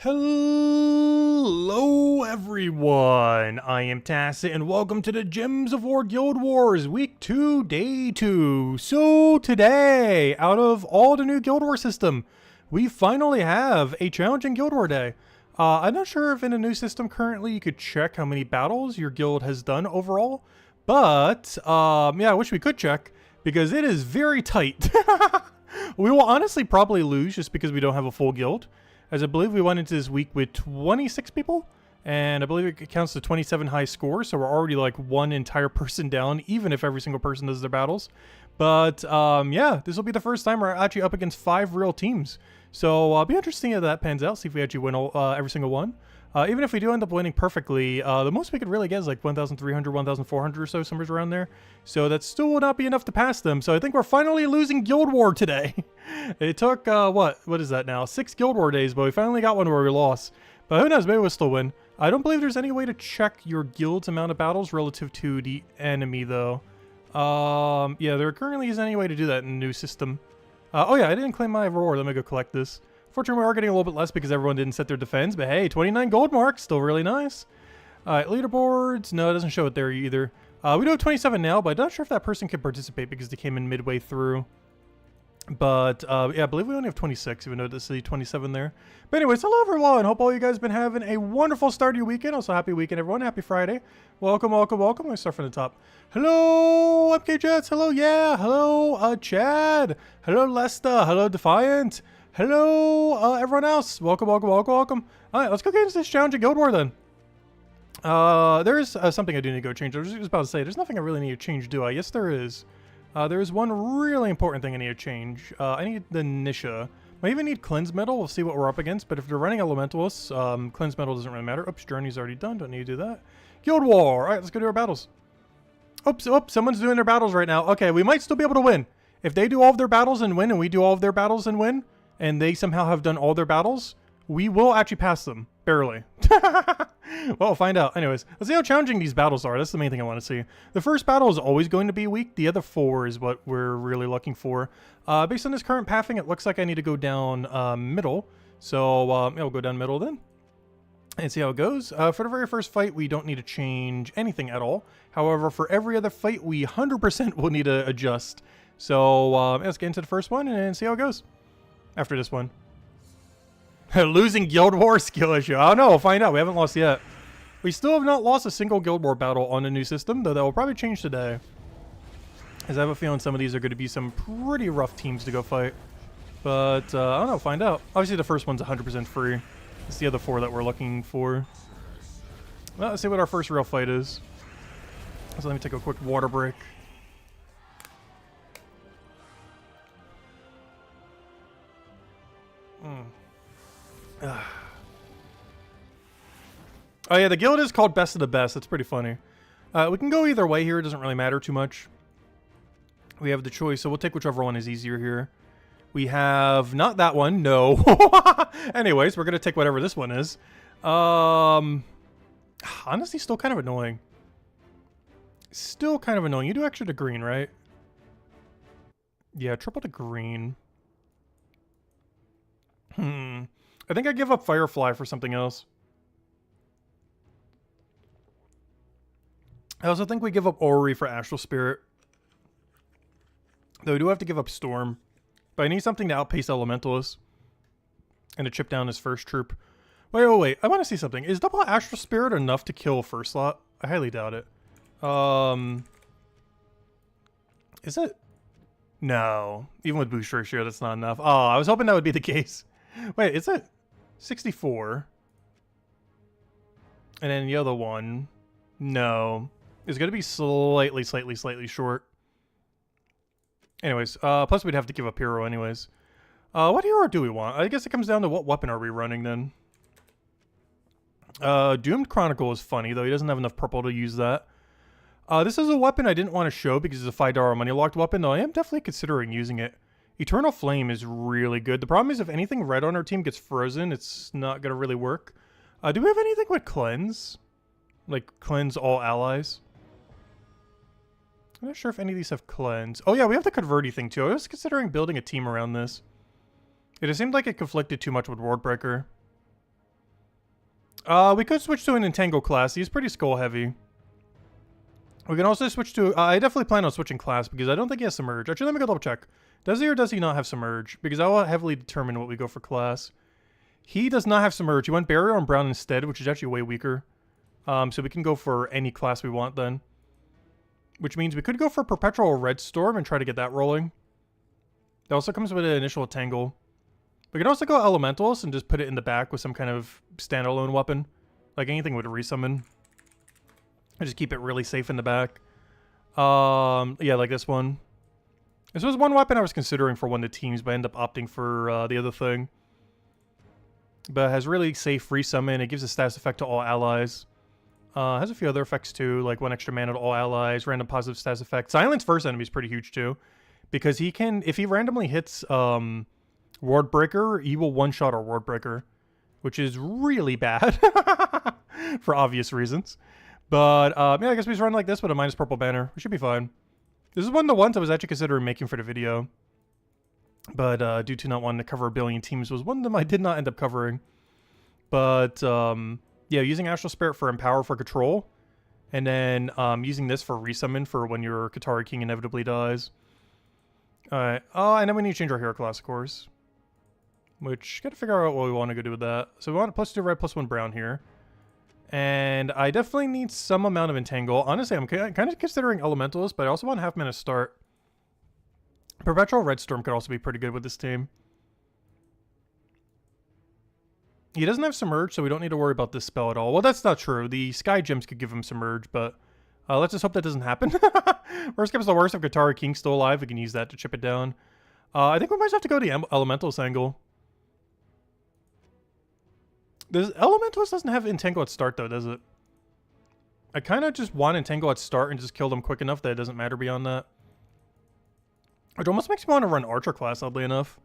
Hello everyone, I am Tacit and welcome to the Gems of War Guild Wars Week 2, Day 2. So today, out of all the new Guild War system, we finally have a challenging Guild War day. I'm not sure if in a new system currently you could check how many battles your guild has done overall, but yeah, I wish we could check because it is very tight. We will honestly probably lose just because we don't have a full guild. As I believe we went into this week with 26 people, and I believe it counts to 27 high score, so we're already like one entire person down, even if every single person does their battles. But yeah, this will be the first time we're actually up against 5 real teams. So it'll be interesting if that pans out, see if we actually win every single one. Even if we do end up winning perfectly, the most we could really get is like 1,300, 1,400 or so, somewhere around there. So that still will not be enough to pass them. So I think we're finally losing Guild War today. It took, what is that now? 6 Guild War days, but we finally got one where we lost. But who knows, maybe we'll still win. I don't believe there's any way to check your guild's amount of battles relative to the enemy, though. Yeah, there currently isn't any way to do that in the new system. Oh yeah, I didn't claim my reward. Let me go collect this. Fortunately, we are getting a little bit less because everyone didn't set their defense, but hey, 29 gold marks, still really nice. Alright, leaderboards. No, it doesn't show it there either. We do have 27 now, but I'm not sure if that person can participate because they came in midway through. But yeah, I believe we only have 26, even though it does say 27 there. But anyways, hello everyone. Hope all you guys have been having a wonderful start of your weekend. Also, happy weekend, everyone. Happy Friday. Welcome, welcome, welcome. Let's start from the top. Hello, MK Jets. Hello, yeah. Hello, Chad. Hello, Lesta. Hello, Defiant. Hello, everyone else. Welcome, welcome, welcome, welcome. All right, let's go get into this challenging Guild War then. There's something I do need to go change. I was just about to say, there's nothing I really need to change, do I? Yes, there is. There is one really important thing I need to change. I need the Nisha. I even need Cleanse Metal. We'll see what we're up against. But if they're running Elementalists, Cleanse Metal doesn't really matter. Oops, Journey's already done. Don't need to do that. Guild War. All right, let's go do our battles. Oops, someone's doing their battles right now. Okay, we might still be able to win. If they do all of their battles and win, and we do all of their battles and win, and they somehow have done all their battles, we will actually pass them. Barely. Well, we'll find out. Anyways, let's see how challenging these battles are. That's the main thing I want to see. The first battle is always going to be weak. The other 4 is what we're really looking for. Based on this current pathing, it looks like I need to go down middle. So yeah, we'll go down middle then and see how it goes. For the very first fight, we don't need to change anything at all. However, for every other fight, we 100% will need to adjust. So let's get into the first one and see how it goes after this one. Losing Guild War skill issue. I don't know. We'll find out. We haven't lost yet. We still have not lost a single Guild War battle on the new system, though that will probably change today. As I have a feeling some of these are going to be some pretty rough teams to go fight. But, I don't know. Find out. Obviously, the first one's 100% free. It's the other 4 that we're looking for. Well, let's see what our first real fight is. So let me take a quick water break. Oh yeah, the guild is called Best of the Best. That's pretty funny. We can go either way here. It doesn't really matter too much. We have the choice, so we'll take whichever one is easier here. We have not that one. No. Anyways, we're gonna take whatever this one is. Honestly, still kind of annoying. Still kind of annoying. You do extra to green, right? Yeah, triple to green. I think I give up Firefly for something else. I also think we give up Orrery for Astral Spirit. Though we do have to give up Storm. But I need something to outpace Elementalist. And to chip down his first troop. Wait. I want to see something. Is double Astral Spirit enough to kill first slot? I highly doubt it. Is it? No. Even with boost ratio, that's not enough. Oh, I was hoping that would be the case. Wait, is it 64? And then the other one, no. It's going to be slightly short. Anyways, plus we'd have to give up hero anyways. What hero do we want? I guess it comes down to what weapon are we running then. Doomed Chronicle is funny, though he doesn't have enough purple to use that. This is a weapon I didn't want to show because it's a $5 money locked weapon, though I am definitely considering using it. Eternal Flame is really good. The problem is if anything red on our team gets frozen, it's not going to really work. Do we have anything with Cleanse? Like, cleanse all allies? I'm not sure if any of these have Cleanse. Oh yeah, we have the Converti thing too. I was considering building a team around this. It seemed like it conflicted too much with Wardbreaker. We could switch to an Entangle class. He's pretty skull heavy. We can also switch to... I definitely plan on switching class because I don't think he has Submerge. Actually, let me go double check. Does he or does he not have Submerge? Because I will heavily determine what we go for class. He does not have Submerge. He went Barrier on Brown instead, which is actually way weaker. So we can go for any class we want then. Which means we could go for Perpetual Red Storm and try to get that rolling. It also comes with an initial Tangle. We could also go Elementals and just put it in the back with some kind of standalone weapon. Like anything with a resummon. And just keep it really safe in the back. Yeah, like this one. This was one weapon I was considering for one of the teams, but I ended up opting for the other thing. But it has really safe resummon. It gives a status effect to all allies. Has a few other effects too, like 1 extra mana to all allies, random positive status effect. Silence first enemy is pretty huge too. Because he can, if he randomly hits Ward Breaker, he will one-shot our Ward Breaker. Which is really bad. For obvious reasons. But, yeah, I guess we just run like this with a minus purple banner. We should be fine. This is one of the ones I was actually considering making for the video. But, due to not wanting to cover a billion teams was one of them I did not end up covering. But, yeah, using Astral Spirit for Empower for control. And then, using this for resummon for when your Katari King inevitably dies. Alright. Oh, and then we need to change our hero class, of course. Which, gotta figure out what we want to go do with that. So we want +2 red, +1 brown here. And I definitely need some amount of Entangle. Honestly, I'm kind of considering Elementals, but I also want half mana start. Perpetual Red Storm could also be pretty good with this team. He doesn't have Submerge, so we don't need to worry about this spell at all. Well, that's not true. The Sky Gems could give him Submerge, but let's just hope that doesn't happen. Worst comes to worst, if Katari King's still alive, we can use that to chip it down. I think we might have to go the Elementals angle. Elementals doesn't have Entangle at start, though, does it? I kind of just want Entangle at start and just kill them quick enough that it doesn't matter beyond that. Which almost makes me want to run Archer class, oddly enough.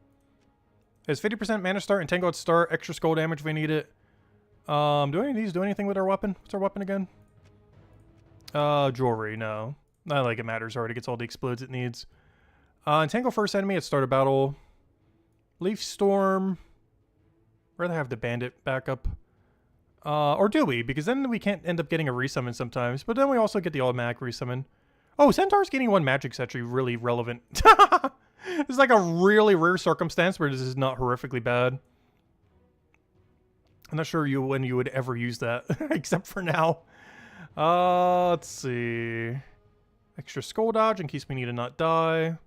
It's 50% mana start, Entangle at start, extra skull damage if we need it. Do any of these do anything with our weapon? What's our weapon again? Jewelry, no. Not like it matters, already gets all the explodes it needs. Entangle first enemy at start of battle. Leaf Storm. Rather have the Bandit backup. Or do we? Because then we can't end up getting a resummon sometimes. But then we also get the automatic resummon. Oh, Centaur's getting 1 magic's actually really relevant. It's like a really rare circumstance where this is not horrifically bad. I'm not sure when you would ever use that, except for now. Let's see. Extra skull dodge in case we need to not die.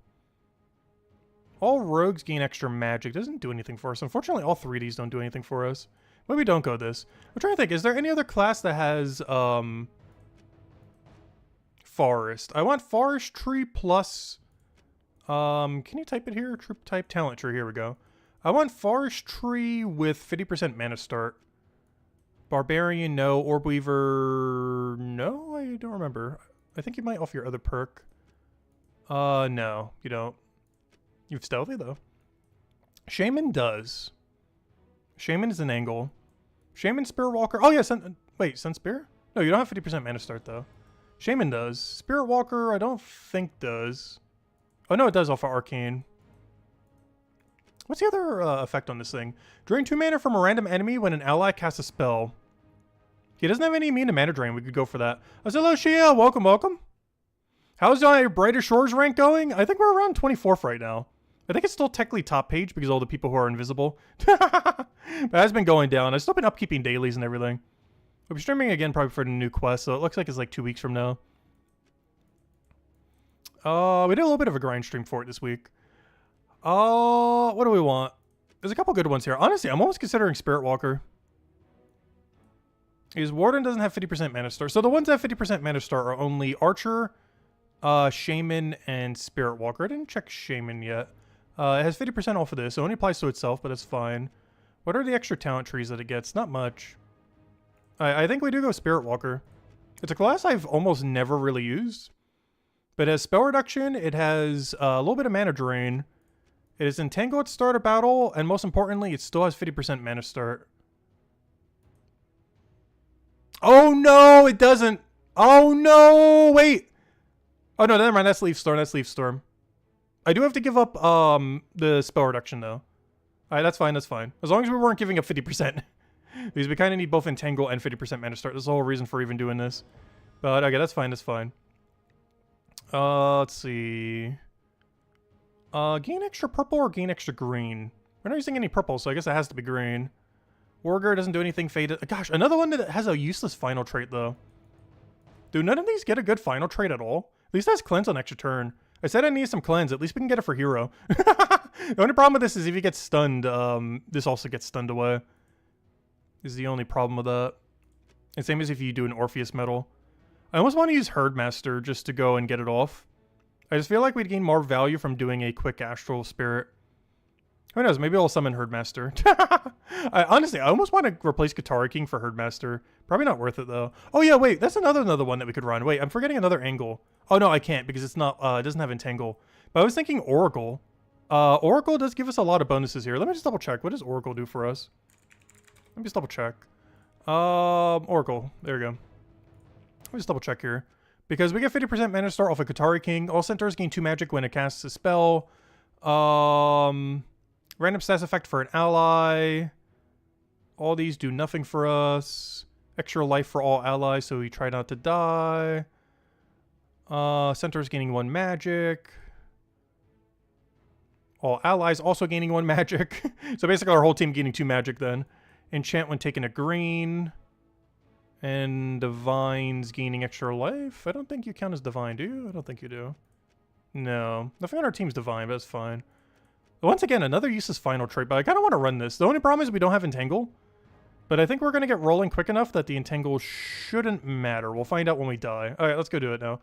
All rogues gain extra magic. Doesn't do anything for us. Unfortunately, all 3 of these don't do anything for us. Maybe don't go this. I'm trying to think. Is there any other class that has forest? I want forestry plus... can you type it here? Troop type talent tree. Here we go. I want forestry with 50% mana start. Barbarian, no. Orb Weaver, no? I don't remember. I think you might off your other perk. No, you don't. You have Stealthy, though. Shaman does. Shaman is an angle. Shaman, Spirit Walker. Oh, yeah. Wait, Sun Spear? No, you don't have 50% mana start, though. Shaman does. Spirit Walker, I don't think does. Oh, no, it does off of Arcane. What's the other effect on this thing? Drain 2 mana from a random enemy when an ally casts a spell. He doesn't have any immune to mana drain. We could go for that. Oh, hello, Shia. Welcome, welcome. How's your Brighter Shores rank going? I think we're around 24th right now. I think it's still technically top page because of all the people who are invisible. But it has been going down. I've still been upkeeping dailies and everything. We'll be streaming again probably for the new quest, so it looks like it's like 2 weeks from now. We did a little bit of a grind stream for it this week. What do we want? There's a couple good ones here. Honestly, I'm almost considering Spirit Walker. Because Warden doesn't have 50% mana start. So the ones that have 50% mana start are only Archer, Shaman, and Spirit Walker. I didn't check Shaman yet. It has 50% off of this. It only applies to itself, but it's fine. What are the extra talent trees that it gets? Not much. I think we do go Spirit Walker. It's a class I've almost never really used. But it has spell reduction. It has a little bit of mana drain. It is Entangle at start of battle. And most importantly, it still has 50% mana start. Oh no, it doesn't. Oh no, wait. Oh no, never mind. That's Leaf Storm. That's Leaf Storm. I do have to give up the spell reduction though. Alright, that's fine. That's fine. As long as we weren't giving up 50%. Because we kind of need both Entangle and 50% Mana Start. That's the whole reason for even doing this. But okay, that's fine, that's fine. Let's see. Gain extra purple or gain extra green? We're not using any purple, so I guess it has to be green. Warger doesn't do anything faded. Gosh, another one that has a useless final trait, though. Do none of these get a good final trait at all? At least it has cleanse on extra turn. I said I need some cleanse. At least we can get it for hero. The only problem with this is if he gets stunned, this also gets stunned away. Is the only problem with that. And same as if you do an Orpheus medal. I almost want to use Herdmaster just to go and get it off. I just feel like we'd gain more value from doing a quick Astral Spirit. Who knows? Maybe I'll summon Herdmaster. Honestly, I almost want to replace Katara King for Herdmaster. Probably not worth it, though. Oh, yeah, wait. That's another one that we could run. Wait, I'm forgetting another angle. Oh, no, I can't because it's not. It doesn't have Entangle. But I was thinking Oracle. Oracle does give us a lot of bonuses here. Let me just double check. What does Oracle do for us? Let me just double check. Oracle. There we go. Let me just double check here. Because we get 50% Mana Start off of Katara King. All centaurs gain 2 magic when it casts a spell. Random stats effect for an ally. All these do nothing for us. Extra life for all allies, so we try not to die. Centaurs gaining 1 magic. All allies also gaining 1 magic. So basically our whole team gaining 2 magic then. Enchant when taking a green. And Divine's gaining extra life. I don't think you count as Divine, do you? I don't think you do. No. Nothing on our team's Divine, but that's fine. Once again, another useless final trait, but I kind of want to run this. The only problem is we don't have Entangle. But I think we're going to get rolling quick enough that the Entangle shouldn't matter. We'll find out when we die. Alright, let's go do it now.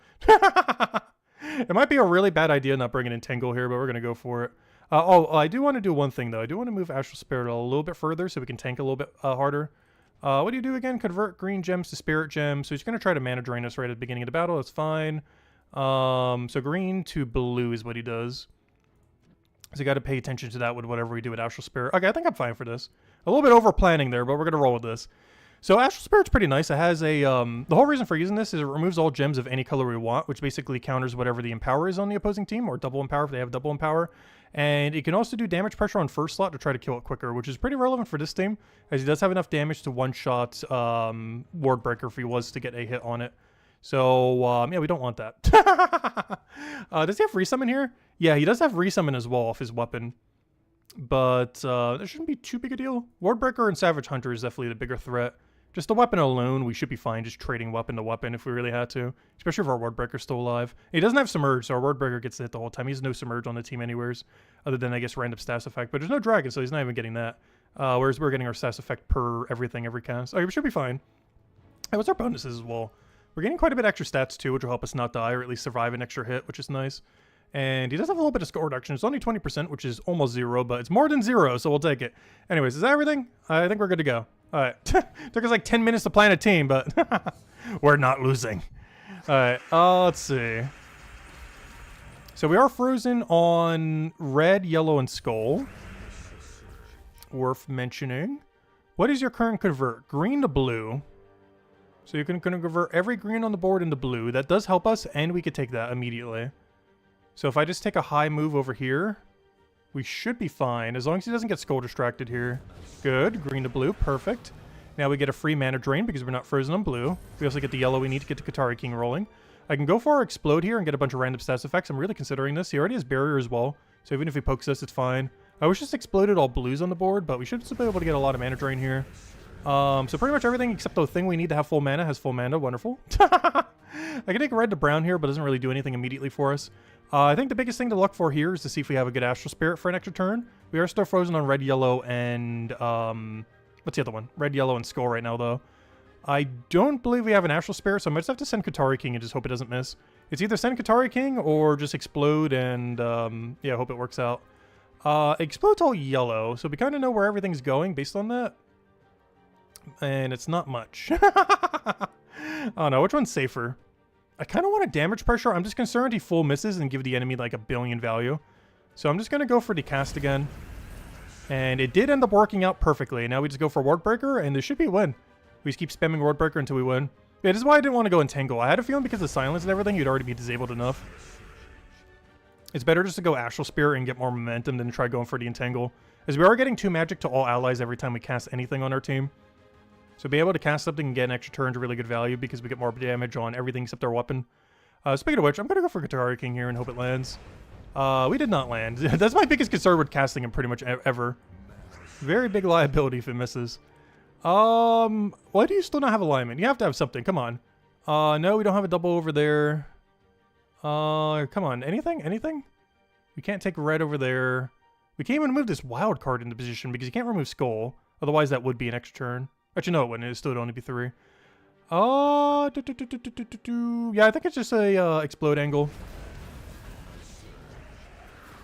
It might be a really bad idea not bringing Entangle here, but we're going to go for it. I do want to do one thing, though. I do want to move Astral Spirit a little bit further so we can tank a little bit harder. What do you do again? Convert green gems to spirit gems. So he's going to try to mana drain us right at the beginning of the battle. That's fine. So green to blue is what he does. So you got to pay attention to that with whatever we do with Astral Spirit. Okay, I think I'm fine for this. A little bit over planning there, but we're going to roll with this. So Astral Spirit's pretty nice. It has a, the whole reason for using this is it removes all gems of any color we want, which basically counters whatever the Empower is on the opposing team, or double Empower if they have double Empower. And it can also do damage pressure on first slot to try to kill it quicker, which is pretty relevant for this team, as he does have enough damage to one-shot Ward Breaker if he was to get a hit on it. So, yeah, we don't want that. Does he have resummon here? Yeah, he does have resummon as well off his weapon. But that shouldn't be too big a deal. Ward Breaker and Savage Hunter is definitely the bigger threat. Just the weapon alone, we should be fine just trading weapon to weapon if we really had to. Especially if our Ward Breaker's still alive. And he doesn't have Submerge, so our Ward Breaker gets hit the whole time. He has no Submerge on the team anywheres, other than, I guess, random stats effect. But there's no Dragon, so he's not even getting that. Whereas we're getting our stats effect per everything, every cast. Okay, we should be fine. Hey, what's our bonuses as well? We're getting quite a bit extra stats, too, which will help us not die, or at least survive an extra hit, which is nice. And he does have a little bit of score reduction. It's only 20%, which is almost 0, but it's more than 0, so we'll take it. Anyways, is that everything? I think we're good to go. Alright. Took us like 10 minutes to plan a team, but we're not losing. Alright, let's see. So we are frozen on red, yellow, and skull. Worth mentioning. What is your current convert? Green to blue. So you can convert every green on the board into blue. That does help us, and we could take that immediately. So if I just take a high move over here, we should be fine, as long as he doesn't get skull distracted here. Good. Green to blue. Perfect. Now we get a free mana drain because we're not frozen on blue. We also get the yellow we need to get the Katara King rolling. I can go for our Explode here and get a bunch of random stats effects. I'm really considering this. He already has Barrier as well, so even if he pokes us, it's fine. I wish just exploded all blues on the board, but we should still be able to get a lot of mana drain here. So pretty much everything except the thing we need to have full mana has full mana. Wonderful. I can take red to brown here, but it doesn't really do anything immediately for us. I think the biggest thing to look for here is to see if we have a good Astral Spirit for an extra turn. We are still frozen on red, yellow, and what's the other one? Red, yellow, and skull right now, though. I don't believe we have an Astral Spirit, so I might just have to send Katara King and just hope it doesn't miss. It's either send Katara King or just explode and, yeah, hope it works out. Explode's all yellow, so we kind of know where everything's going based on that. And it's not much. I don't know, which one's safer? I kind of want a damage pressure. I'm just concerned he full misses and give the enemy like 1 billion value. So I'm just going to go for the cast again. And it did end up working out perfectly. Now we just go for Ward Breaker, and this should be a win. We just keep spamming Ward Breaker until we win. Yeah, this is why I didn't want to go Entangle. I had a feeling because of silence and everything, you'd already be disabled enough. It's better just to go Astral Spirit and get more momentum than try going for the Entangle. As we are getting 2 magic to all allies every time we cast anything on our team. So being able to cast something and get an extra turn is really good value because we get more damage on everything except our weapon. Speaking of which, I'm going to go for Katari King here and hope it lands. We did not land. That's my biggest concern with casting him pretty much ever. Very big liability if it misses. Why do you still not have alignment? You have to have something. Come on. No, we don't have a double over there. Come on. Anything? Anything? We can't take red over there. We can't even move this wild card into position because you can't remove Skull. Otherwise, that would be an extra turn. Actually, no, it wouldn't. It still would only be 3. Yeah, I think it's just a explode angle.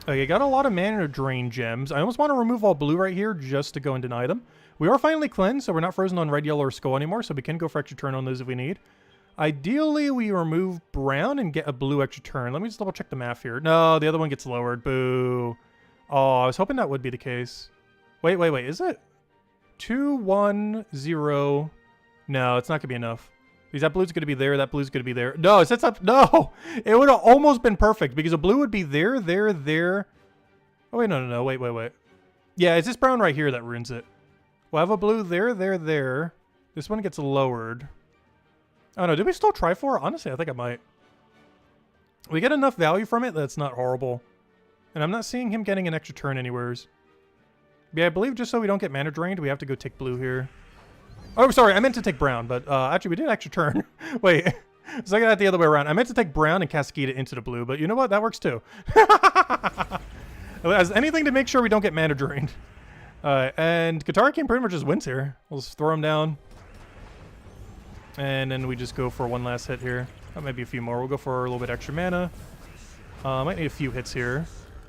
Okay, got a lot of mana drain gems. I almost want to remove all blue right here just to go and deny them. We are finally cleansed, so we're not frozen on red, yellow, or skull anymore, so we can go for extra turn on those if we need. Ideally, we remove brown and get a blue extra turn. Let me just double check the math here. No, the other one gets lowered. Boo. Oh, I was hoping that would be the case. Wait. Is it? 2, 1, 0. No, it's not going to be enough. Because that blue's going to be there, that blue's going to be there. No, it sets up... No! It would have almost been perfect because a blue would be there, there. Oh, wait, no. Wait. Yeah, it's this brown right here that ruins it. We'll have a blue there. This one gets lowered. Oh, no. Did we still try for it? Honestly, I think I might. We get enough value from it that's not horrible. And I'm not seeing him getting an extra turn anywheres. Yeah, I believe just so we don't get mana drained, we have to go take blue here. Oh, sorry, I meant to take brown, but actually we did extra turn. Wait, so I got it the other way around. I meant to take brown and cascade it into the blue, but you know what? That works too. As anything to make sure we don't get mana drained. And Katari King pretty much just wins here. We'll just throw him down. And then we just go for one last hit here. Maybe a few more. We'll go for a little bit extra mana. Might need a few hits here.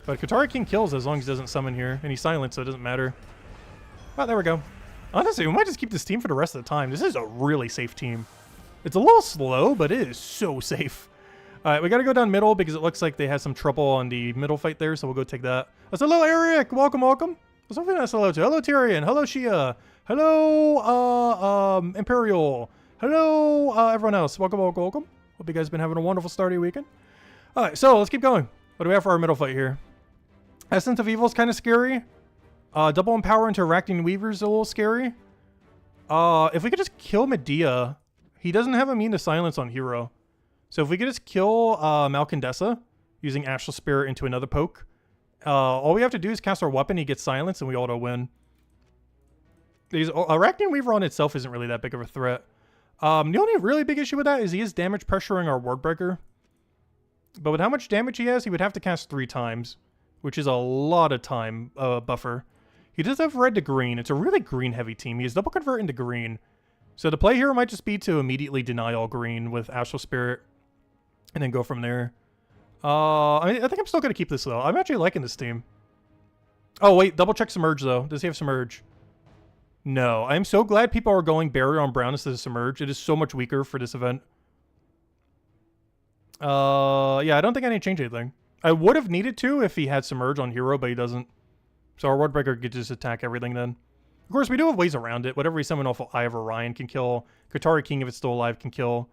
But Katari King kills as long as he doesn't summon here. And he's silent, so it doesn't matter. Oh, there we go. Honestly, we might just keep this team for the rest of the time. This is a really safe team. It's a little slow, but it is so safe. All right, we got to go down middle because it looks like they had some trouble on the middle fight there, so we'll go take that. Hello, Eric. Welcome. What's something that's hello to? Hello, Tyrion. Hello, Shia. Hello, Imperial. Hello, everyone else. Welcome. Hope you guys have been having a wonderful start of your weekend. All right, so let's keep going. What do we have for our middle fight here? Essence of Evil is kind of scary. Double Empower into Arachne Weaver is a little scary. If we could just kill Medea, he doesn't have immune to silence on hero. So if we could just kill Malcandessa using Astral Spirit into another poke, all we have to do is cast our weapon, he gets silence, and we auto win. Arachne Weaver on itself isn't really that big of a threat. The only really big issue with that is he is damage pressuring our Wardbreaker. But with how much damage he has, he would have to cast 3 times, which is a lot of time buffer. He does have red to green. It's a really green-heavy team. He has double convert into green. So the play here might just be to immediately deny all green with Astral Spirit and then go from there. I think I'm still going to keep this, though. I'm actually liking this team. Oh, wait. Double check Submerge, though. Does he have Submerge? No. I'm so glad people are going Barrier on Brown instead of Submerge. It is so much weaker for this event. Yeah, I don't think I need to change anything. I would have needed to if he had Submerge on hero, but he doesn't. So our Wardbreaker could just attack everything then. Of course, we do have ways around it. Whatever we summon off of Eye of Orion can kill. Katari King, if it's still alive, can kill.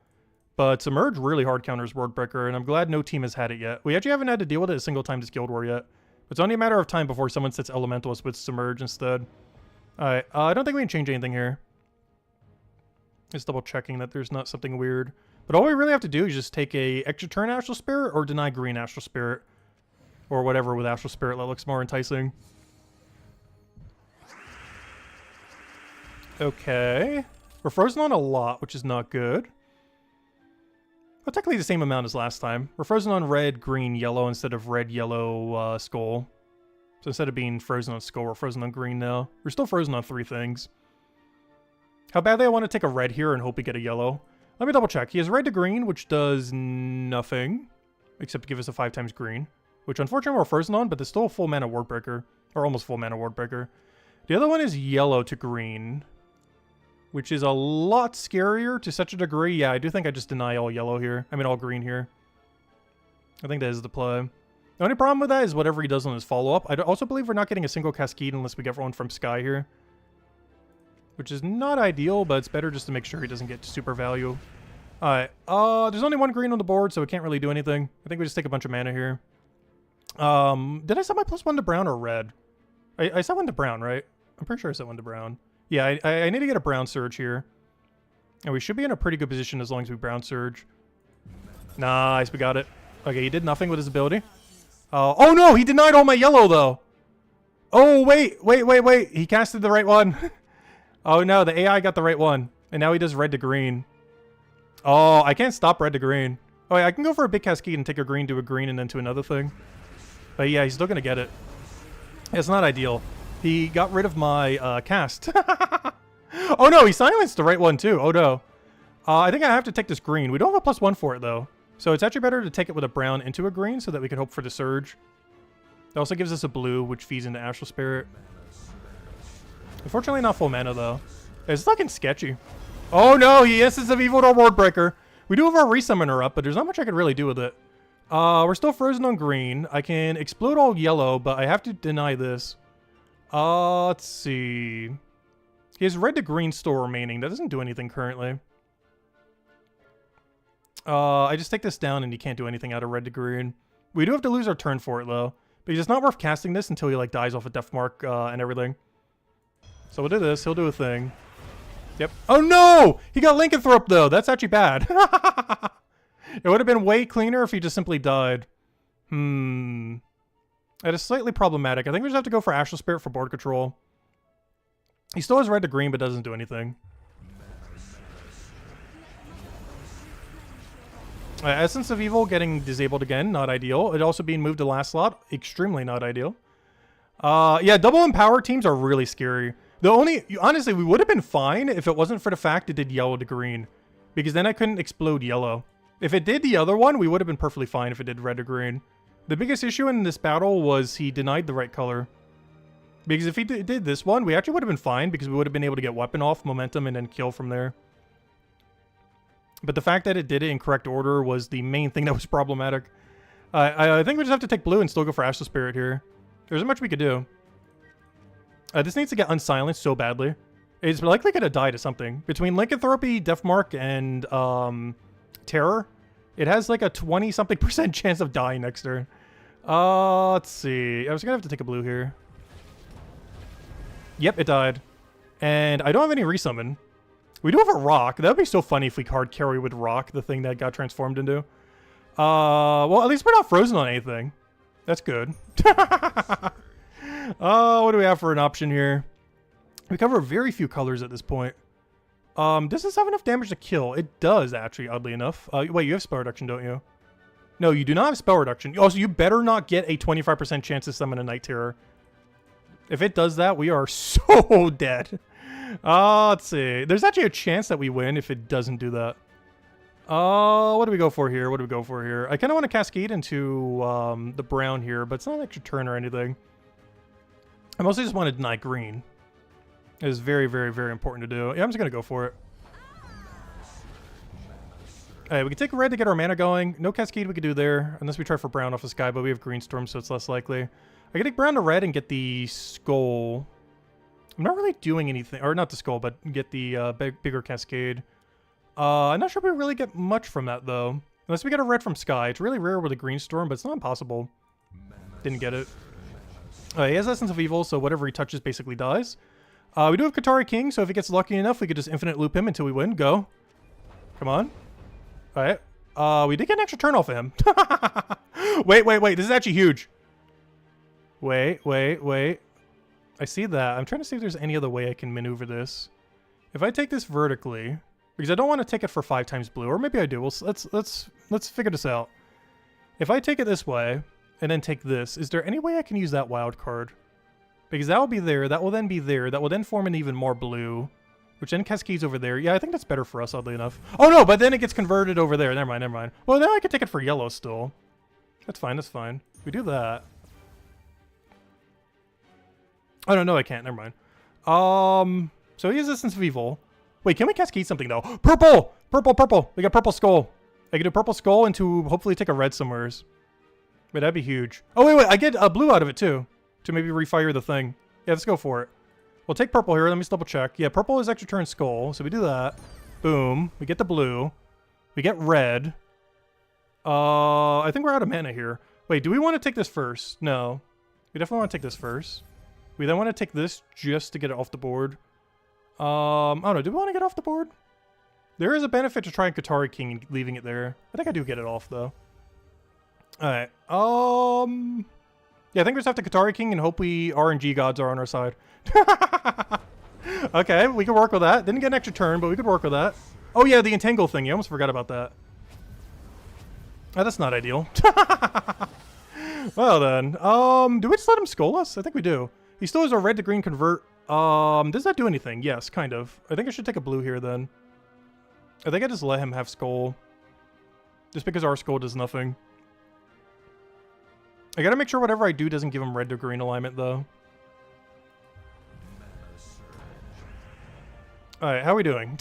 But Submerge really hard counters Wardbreaker, and I'm glad no team has had it yet. We actually haven't had to deal with it a single time this Guild War yet. It's only a matter of time before someone sets Elementalist with Submerge instead. Alright, I don't think we can change anything here. Just double checking that there's not something weird. But all we really have to do is just take a extra turn Astral Spirit or deny green Astral Spirit. Or whatever with Astral Spirit that looks more enticing. Okay. We're frozen on a lot, which is not good. Well, technically the same amount as last time. We're frozen on red, green, yellow instead of red, yellow, skull. So instead of being frozen on skull, we're frozen on green now. We're still frozen on 3 things. How badly I want to take a red here and hope we get a yellow. Let me double check. He has red to green, which does nothing. Except to give us a 5 times green. Which unfortunately we're frozen on, but there's still a full mana Wardbreaker. Or almost full mana Wardbreaker. The other one is yellow to green. Which is a lot scarier to such a degree. Yeah, I do think I just deny all yellow here. I mean all green here. I think that is the play. The only problem with that is whatever he does on his follow-up. I also believe we're not getting a single Cascade unless we get one from Sky here. Which is not ideal, but it's better just to make sure he doesn't get super value. Alright, there's only 1 green on the board, so we can't really do anything. I think we just take a bunch of mana here. Did I set my +1 to brown or red? I set 1 to brown, right? I'm pretty sure I set 1 to brown. Yeah, I need to get a Brown Surge here. And we should be in a pretty good position as long as we Brown Surge. Nice, we got it. Okay, he did nothing with his ability. Oh no, he denied all my yellow though. Oh, wait. He casted the right one. Oh no, the AI got the right one. And now he does red to green. Oh, I can't stop red to green. Oh, yeah, I can go for a big cascade and take a green to a green and then to another thing. But yeah, he's still going to get it. It's not ideal. He got rid of my cast. Oh no, he silenced the right one too. Oh no. I think I have to take this green. We don't have a +1 for it though. So it's actually better to take it with a brown into a green so that we can hope for the surge. It also gives us a blue, which feeds into Astral Spirit. Unfortunately, not full mana, though. It's looking sketchy. Oh, no! He Essence of Evil to Ward Breaker. We do have our Resummoner up, but there's not much I could really do with it. We're still frozen on green. I can explode all yellow, but I have to deny this. Let's see. He has red to green still remaining. That doesn't do anything currently. I just take this down, and you can't do anything out of red to green. We do have to lose our turn for it, though. Because it's not worth casting this until he, like, dies off a Death Mark and everything. So we'll do this. He'll do a thing. Yep. Oh, no! He got Lycanthrope, though. That's actually bad. It would have been way cleaner if he just simply died. That is slightly problematic. I think we just have to go for Astral Spirit for board control. He still has red to green, but doesn't do anything. Essence of Evil getting disabled again, not ideal. It also being moved to last slot, extremely not ideal. Yeah, double empower teams are really scary. Honestly, we would have been fine if it wasn't for the fact it did yellow to green. Because then I couldn't explode yellow. If it did the other one, we would have been perfectly fine if it did red to green. The biggest issue in this battle was he denied the right color. Because if he did this one, we actually would have been fine because we would have been able to get weapon off, momentum, and then kill from there. But the fact that it did it in correct order was the main thing that was problematic. I think we just have to take blue and still go for Astral Spirit here. There's not much we could do. This needs to get unsilenced so badly. It's likely going to die to something. Between Lycanthropy, Deathmark, and Terror, it has like a 20-something% chance of dying next turn. Let's see. I was going to have to take a blue here. Yep, it died. And I don't have any resummon. We do have a rock. That would be so funny if we hard carry with rock, the thing that got transformed into. Well, at least we're not frozen on anything. That's good. What do we have for an option here? We cover very few colors at this point. Does this have enough damage to kill? It does, actually, oddly enough. Wait, you have spell reduction, don't you? No, you do not have spell reduction. Oh, so you better not get a 25% chance to summon a Night Terror. If it does that, we are so dead. Let's see. There's actually a chance that we win if it doesn't do that. What do we go for here? I kind of want to cascade into the brown here, but it's not an extra turn or anything. I mostly just want to deny green. It is very, very, very important to do. Yeah, I'm just going to go for it. Alright, we can take red to get our mana going. No cascade we could do there, unless we try for brown off the sky, but we have green storm, so it's less likely. I can take brown to red and get the skull. I'm not really doing anything, or not the skull, but get the bigger cascade. I'm not sure we really get much from that, though. Unless we get a red from sky. It's really rare with a green storm, but it's not impossible. Didn't get it. He has Essence of Evil, so whatever he touches basically dies. We do have Katari King, so if he gets lucky enough, we could just infinite loop him until we win. Go. Come on. Alright. We did get an extra turn off of him. Wait. This is actually huge. Wait. I see that. I'm trying to see if there's any other way I can maneuver this. If I take this vertically, because I don't want to take it for 5 times blue, or maybe I do. Let's figure this out. If I take it this way and then take this, is there any way I can use that wild card? Because that will be there, that will then be there, that will then form an even more blue, which then cascades over there. Yeah, I think that's better for us, oddly enough. Oh no, but then it gets converted over there. Never mind. Well, now I can take it for yellow still. That's fine. We do that. Oh, no, I can't. Never mind. So he has Essence of Evil. Wait, can we cascade something, though? Purple! We got Purple Skull. I can do Purple Skull and to hopefully take a red somewheres. Wait, that'd be huge. Oh, wait. I get a blue out of it, too. To maybe refire the thing. Yeah, let's go for it. We'll take purple here. Let me just double check. Yeah, purple is extra turn skull. So we do that. Boom. We get the blue. We get red. I think we're out of mana here. Wait, do we want to take this first? No. We definitely want to take this first. We then want to take this just to get it off the board. I don't know. Do we want to get off the board? There is a benefit to trying Qatari King and leaving it there. I think I do get it off, though. Alright. Yeah, I think we just have to Qatari King and hope we RNG gods are on our side. Okay, we can work with that. Didn't get an extra turn, but we could work with that. Oh yeah, the entangle thing. You almost forgot about that. Oh, that's not ideal. Well then, do we just let him skull us? I think we do. He still has a red to green convert. Does that do anything? Yes, kind of. I think I should take a blue here then. I think I just let him have skull. Just because our skull does nothing. I gotta make sure whatever I do doesn't give him red to green alignment though. Alright, how are we doing?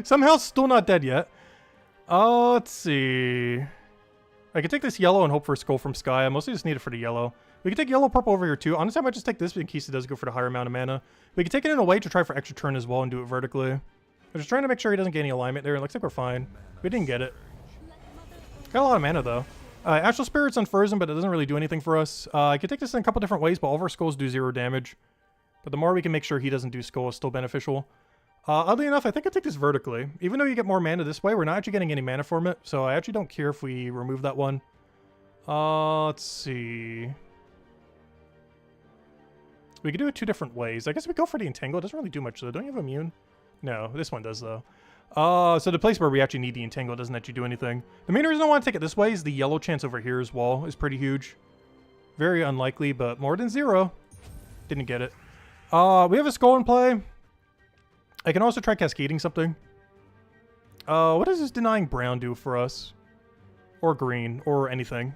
Somehow still not dead yet. Let's see. I could take this yellow and hope for a skull from Sky. I mostly just need it for the yellow. We can take yellow purple over here too. Honestly, I might just take this in case it does go for the higher amount of mana. We can take it in a way to try for extra turn as well and do it vertically. I'm just trying to make sure he doesn't get any alignment there. It looks like we're fine. We didn't get it. Got a lot of mana though. Astral Spirit's unfrozen, but it doesn't really do anything for us. I could take this in a couple different ways, but all of our skulls do 0 damage. But the more we can make sure he doesn't do skull is still beneficial. Oddly enough, I think I'll take this vertically. Even though you get more mana this way, we're not actually getting any mana from it. So I actually don't care if we remove that one. Let's see. We could do it 2 different ways. I guess we go for the Entangle. It doesn't really do much though. Don't you have Immune? No, this one does though. So the place where we actually need the Entangle doesn't actually do anything. The main reason I want to take it this way is the yellow chance over here as well is pretty huge. Very unlikely, but more than 0. Didn't get it. We have a skull in play. I can also try cascading something. What does this denying brown do for us? Or green, or anything.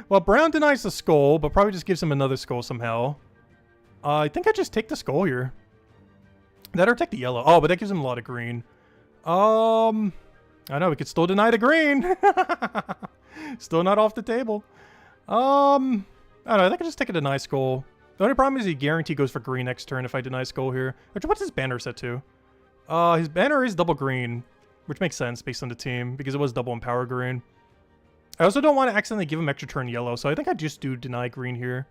Well, brown denies the skull, but probably just gives him another skull somehow. I think I just take the skull here. That or take the yellow. Oh, but that gives him a lot of green. I know, we could still deny the green. Still not off the table. I don't know, I think I just take a deny skull. The only problem is he guaranteed goes for green next turn if I deny skull here. What's his banner set to? His banner is double green, which makes sense based on the team, because it was double empower green. I also don't want to accidentally give him extra turn yellow, so I think I just do deny green here.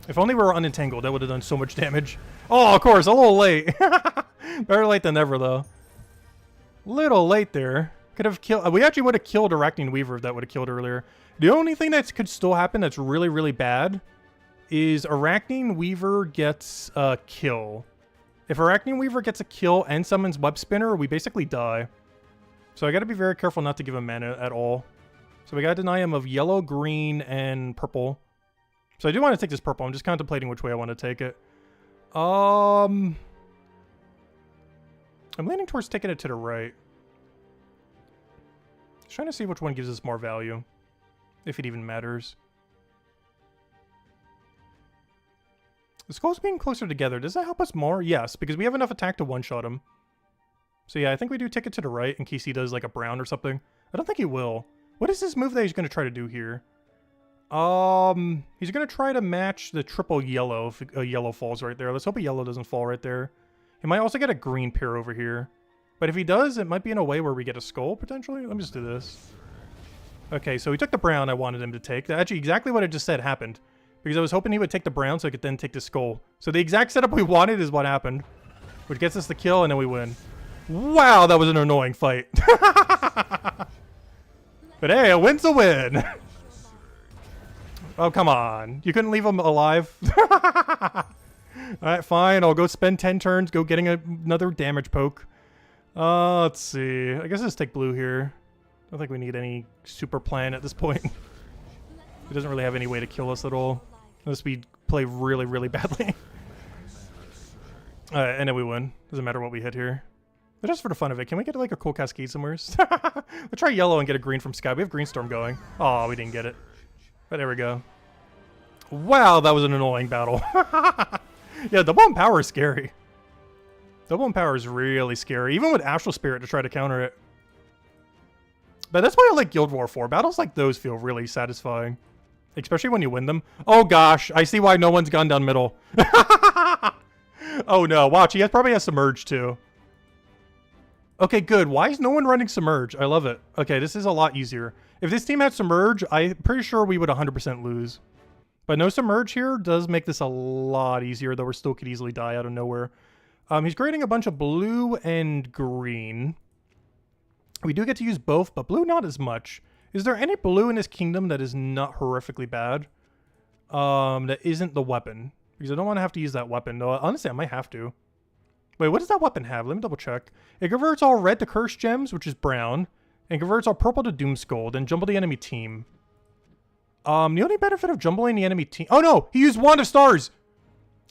If only we were unentangled, that would have done so much damage. Oh, of course, a little late. Better late than never, though. Little late there. Could have killed... we actually would have killed Arachne Weaver if that would have killed earlier. The only thing that could still happen that's really, really bad is Arachne Weaver gets a kill. If Arachne Weaver gets a kill and summons Web Spinner, we basically die. So I gotta be very careful not to give him mana at all. So we gotta deny him of yellow, green, and purple. So I do want to take this purple. I'm just contemplating which way I want to take it. I'm leaning towards taking it to the right. Just trying to see which one gives us more value. If it even matters. The skulls being closer together, does that help us more? Yes, because we have enough attack to one-shot him. So yeah, I think we do take it to the right in case he does like a brown or something. I don't think he will. What is this move that he's going to try to do here? He's going to try to match the triple yellow if a yellow falls right there. Let's hope a yellow doesn't fall right there. He might also get a green pair over here. But if he does, it might be in a way where we get a skull, potentially. Let me just do this. Okay, so he took the brown I wanted him to take. That's actually exactly what I just said happened. Because I was hoping he would take the brown so I could then take the skull. So the exact setup we wanted is what happened. Which gets us the kill, and then we win. Wow, that was an annoying fight. But hey, a win's a win. Oh, come on. You couldn't leave him alive? Alright, fine. I'll go spend 10 turns, go getting another damage poke. Let's see. I guess let's take blue here. I don't think we need any super plan at this point. He doesn't really have any way to kill us at all. Unless we play really, really badly. Alright, and then we win. Doesn't matter what we hit here. But just for the fun of it, can we get like a cool cascade somewhere? We'll try yellow and get a green from Sky. We have Green Storm going. Oh, we didn't get it. But there we go. Wow, that was an annoying battle. Yeah, double empower is scary. Double empower is really scary, even with Astral Spirit to try to counter it. But that's why I like Guild War 4. Battles like those feel really satisfying. Especially when you win them. Oh gosh, I see why no one's gone down middle. Oh no, watch, he probably has Submerge too. Okay, good. Why is no one running Submerge? I love it. Okay, this is a lot easier. If this team had Submerge, I'm pretty sure we would 100% lose. But no submerge here does make this a lot easier, though we still could easily die out of nowhere. He's creating a bunch of blue and green. We do get to use both, but blue not as much. Is there any blue in this kingdom that is not horrifically bad? That isn't the weapon. Because I don't want to have to use that weapon. Though, honestly, I might have to. Wait, what does that weapon have? Let me double check. It converts all red to cursed gems, which is brown. And converts all purple to Doomskull. Then jumble the enemy team. The only benefit of jumbling the enemy team... Oh, no! He used Wand of Stars!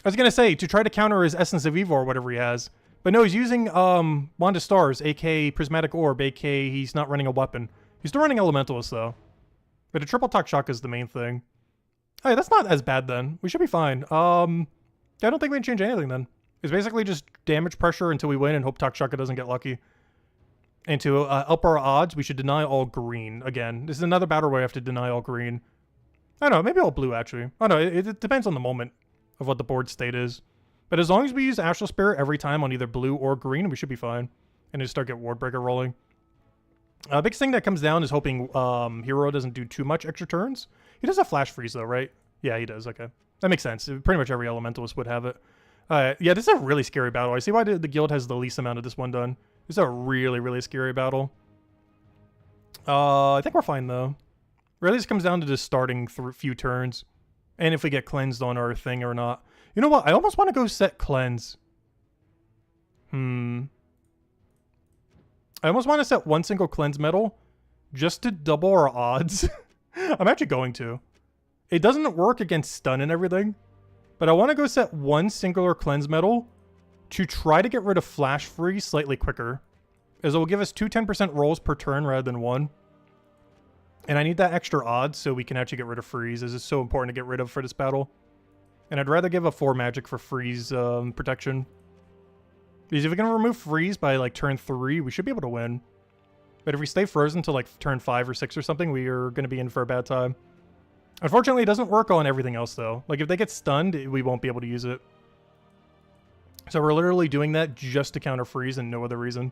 I was going to say, to try to counter his Essence of Evil or whatever he has. But no, he's using Wand of Stars, aka Prismatic Orb, aka he's not running a weapon. He's still running Elementalist, though. But a triple Takshaka is the main thing. Alright, that's not as bad, then. We should be fine. I don't think we can change anything, then. It's basically just damage pressure until we win and hope Takshaka doesn't get lucky. And to up our odds, we should deny all green. Again, this is another battle where we have to deny all green. I don't know, maybe all blue, actually. I don't know, it depends on the moment of what the board state is. But as long as we use Astral Spirit every time on either blue or green, we should be fine. And just start get Ward Breaker rolling. Biggest thing that comes down is hoping Hero doesn't do too much extra turns. He does have Flash Freeze though, right? Yeah, he does, okay. That makes sense. Pretty much every Elementalist would have it. Yeah, this is a really scary battle. I see why the guild has the least amount of this one done. This is a really, really scary battle. I think we're fine though. Really just comes down to just starting through a few turns. And if we get cleansed on our thing or not. You know what? I almost want to go set cleanse. I almost want to set one single cleanse medal just to double our odds. I'm actually going to. It doesn't work against stun and everything, but I want to go set one singular cleanse medal to try to get rid of Flash Freeze slightly quicker, as it will give us 2 10% rolls per turn rather than one. And I need that extra odds so we can actually get rid of Freeze, as it's so important to get rid of for this battle. And I'd rather give a 4 magic for Freeze protection. Because if we can remove Freeze by like turn 3, we should be able to win. But if we stay frozen until like turn 5 or 6 or something, we are going to be in for a bad time. Unfortunately, it doesn't work on everything else though. Like if they get stunned, we won't be able to use it. So we're literally doing that just to counter Freeze and no other reason.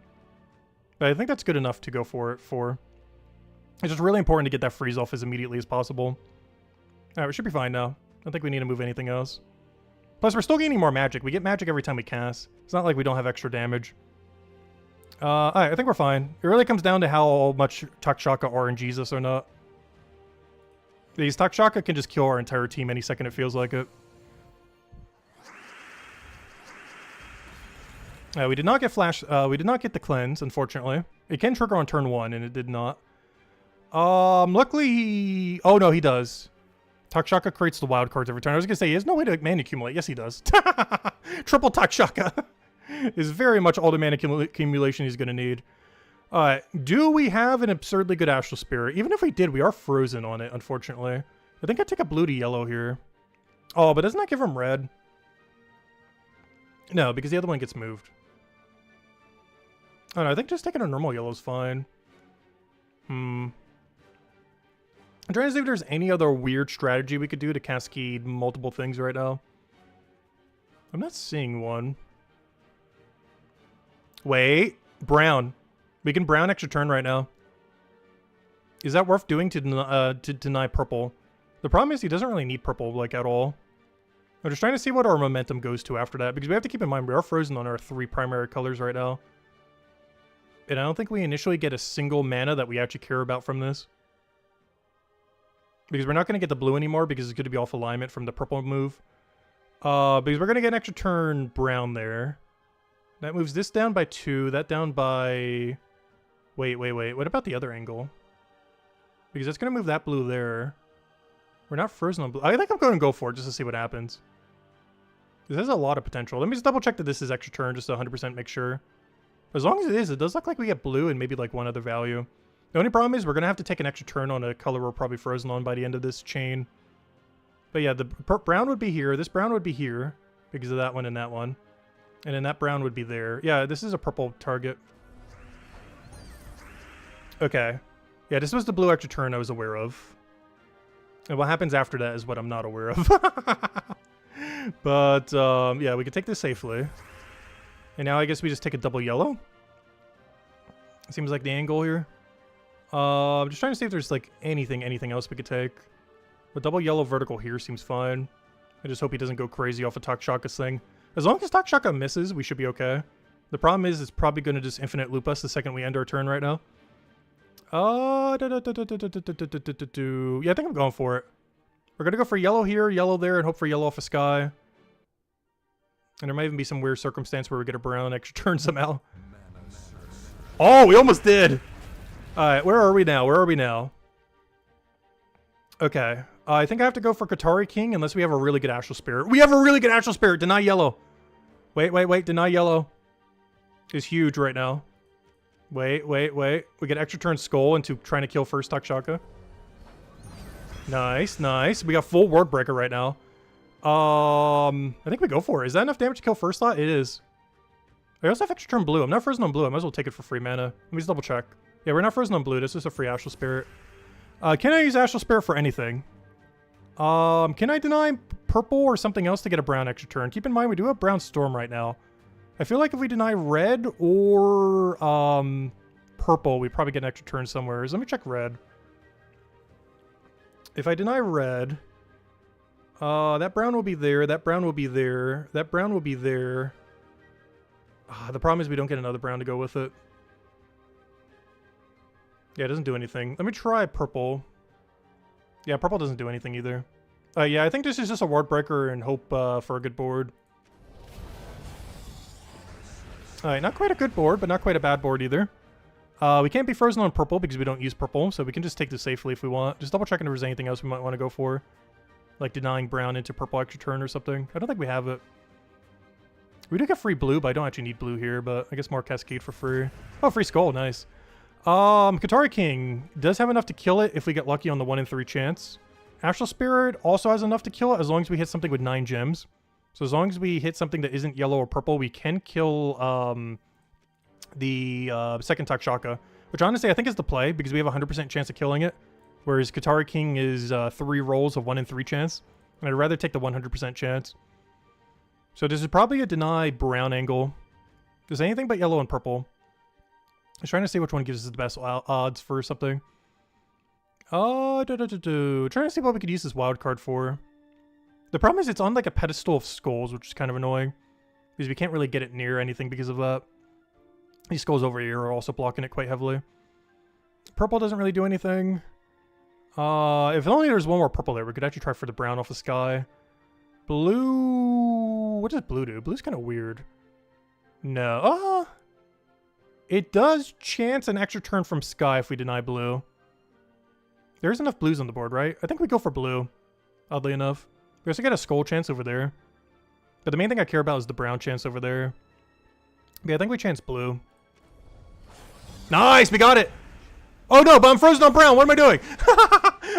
But I think that's good enough to go for it for. It's just really important to get that Freeze off as immediately as possible. Alright, we should be fine now. I don't think we need to move anything else. Plus, we're still gaining more magic. We get magic every time we cast. It's not like we don't have extra damage. Alright, I think we're fine. It really comes down to how much Takshaka RNGs us or not. These Takshaka can just kill our entire team any second it feels like it. We did not get Flash. We did not get the cleanse, unfortunately. It can trigger on turn 1, and it did not. Luckily he... Oh, no, he does. Takshaka creates the wild cards every turn. I was going to say, he has no way to mana accumulate. Yes, he does. Triple Takshaka is very much all the mana accumulation he's going to need. Do we have an absurdly good Astral Spirit? Even if we did, we are frozen on it, unfortunately. I think I take a blue to yellow here. Oh, but doesn't that give him red? No, because the other one gets moved. Oh, no, I think just taking a normal yellow is fine. I'm trying to see if there's any other weird strategy we could do to cascade multiple things right now. I'm not seeing one. Wait, brown. We can brown extra turn right now. Is that worth doing to deny purple? The problem is he doesn't really need purple, like, at all. I'm just trying to see what our momentum goes to after that, because we have to keep in mind we are frozen on our 3 primary colors right now. And I don't think we initially get a single mana that we actually care about from this. Because we're not going to get the blue anymore because it's going to be off alignment from the purple move. Because we're going to get an extra turn brown there. That moves this down by 2, that down by... Wait. What about the other angle? Because it's going to move that blue there. We're not frozen on blue. I think I'm going to go for it just to see what happens. This has a lot of potential. Let me just double check that this is extra turn just to 100% make sure. As long as it is, it does look like we get blue and maybe like one other value. The only problem is we're going to have to take an extra turn on a color we're probably frozen on by the end of this chain. But yeah, the brown would be here. This brown would be here because of that one and that one. And then that brown would be there. Yeah, this is a purple target. Okay. Yeah, this was the blue extra turn I was aware of. And what happens after that is what I'm not aware of. But, yeah, we can take this safely. And now I guess we just take a double yellow. Seems like the angle here. I'm just trying to see if there's, like, anything else we could take. The double yellow vertical here seems fine. I just hope he doesn't go crazy off of Takshaka's thing. As long as Takshaka misses, we should be okay. The problem is it's probably going to just infinite loop us the second we end our turn right now. Yeah, I think I'm going for it. We're going to go for yellow here, yellow there, and hope for yellow off of Sky. And there might even be some weird circumstance where we get a brown extra turn somehow. Oh, we almost did! Alright, where are we now? Where are we now? Okay. I think I have to go for Katari King unless we have a really good Astral Spirit. We have a really good Astral Spirit! Deny yellow! Wait. Deny yellow. Is huge right now. Wait. We get extra turn Skull into trying to kill first Takshaka. Nice. We got full Ward Breaker right now. I think we go for it. Is that enough damage to kill first slot? It is. I also have extra turn blue. I'm not frozen on blue. I might as well take it for free mana. Let me just double check. Yeah, we're not frozen on blue. This is a free Astral Spirit. Can I use Astral Spirit for anything? Can I deny purple or something else to get a brown extra turn? Keep in mind, we do have brown Storm right now. I feel like if we deny red or purple, we probably get an extra turn somewhere. Let me check red. If I deny red, that brown will be there, that brown will be there, that brown will be there. The problem is we don't get another brown to go with it. Yeah, it doesn't do anything. Let me try purple. Yeah, purple doesn't do anything either. Yeah, I think this is just a Ward Breaker and hope for a good board. Alright, not quite a good board, but not quite a bad board either. We can't be frozen on purple because we don't use purple, so we can just take this safely if we want. Just double checking if there's anything else we might want to go for. Like denying brown into purple extra turn or something. I don't think we have it. We do get free blue, but I don't actually need blue here, but I guess more Cascade for free. Oh, free Skull, nice. Katari King does have enough to kill it if we get lucky on the 1 in 3 chance. Astral Spirit also has enough to kill it as long as we hit something with 9 gems. So as long as we hit something that isn't yellow or purple, we can kill the second Takshaka, which honestly I think is the play because we have a 100% chance of killing it, whereas Katari King is 3 rolls of 1 in 3 chance, and I'd rather take the 100% chance. So this is probably a deny brown angle. There's anything but yellow and purple. I was trying to see which one gives us the best odds for something. Trying to see what we could use this wild card for. The problem is it's on like a pedestal of skulls, which is kind of annoying. Because we can't really get it near anything because of that. These skulls over here are also blocking it quite heavily. Purple doesn't really do anything. If only there's one more purple there, we could actually try for the brown off the Sky. Blue... What does blue do? Blue's kind of weird. No. It does chance an extra turn from Sky if we deny blue. There's enough blues on the board, right? I think we go for blue, oddly enough. We also get a skull chance over there. But the main thing I care about is the brown chance over there. Yeah, I think we chance blue. Nice! We got it! Oh no, but I'm frozen on brown! What am I doing?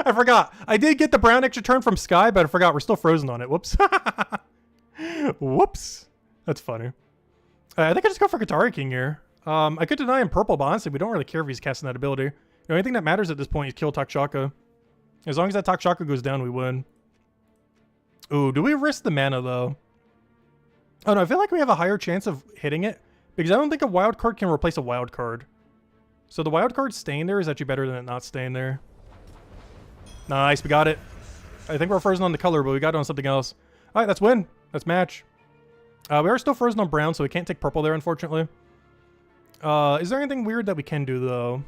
I forgot. I did get the brown extra turn from Sky, but I forgot we're still frozen on it. Whoops. Whoops. That's funny. I think I just go for Katari King here. I could deny him purple, but honestly, we don't really care if he's casting that ability. The only thing that matters at this point is kill Takshaka. As long as that Takshaka goes down, we win. Ooh, do we risk the mana, though? Oh, no, I feel like we have a higher chance of hitting it, because I don't think a wild card can replace a wild card. So the wild card staying there is actually better than it not staying there. Nice, we got it. I think we're frozen on the color, but we got it on something else. Alright, that's win. That's match. We are still frozen on brown, so we can't take purple there, unfortunately. Is there anything weird that we can do, though?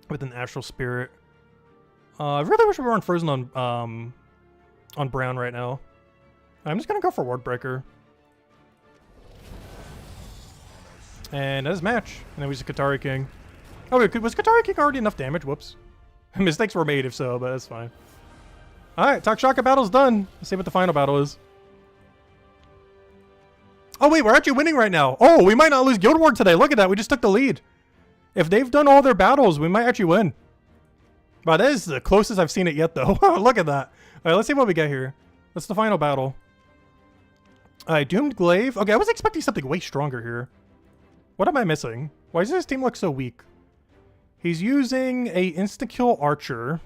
With an Astral Spirit. I really wish we weren't frozen on brown right now. I'm just gonna go for Ward Breaker. And that is match. And then we just Katari King. Oh wait, was Katari King already enough damage? Whoops. Mistakes were made if so, but that's fine. Alright, Takshaka battle's done. Let's see what the final battle is. Oh wait, we're actually winning right now. Oh, we might not lose Guild Wars today. Look at that, we just took the lead. If they've done all their battles, we might actually win. Wow, that is the closest I've seen it yet, though. Look at that. Alright, let's see what we get here. That's the final battle. Alright, Doomed Glaive. Okay, I was expecting something way stronger here. What am I missing? Why does this team look so weak? He's using a insta-kill archer.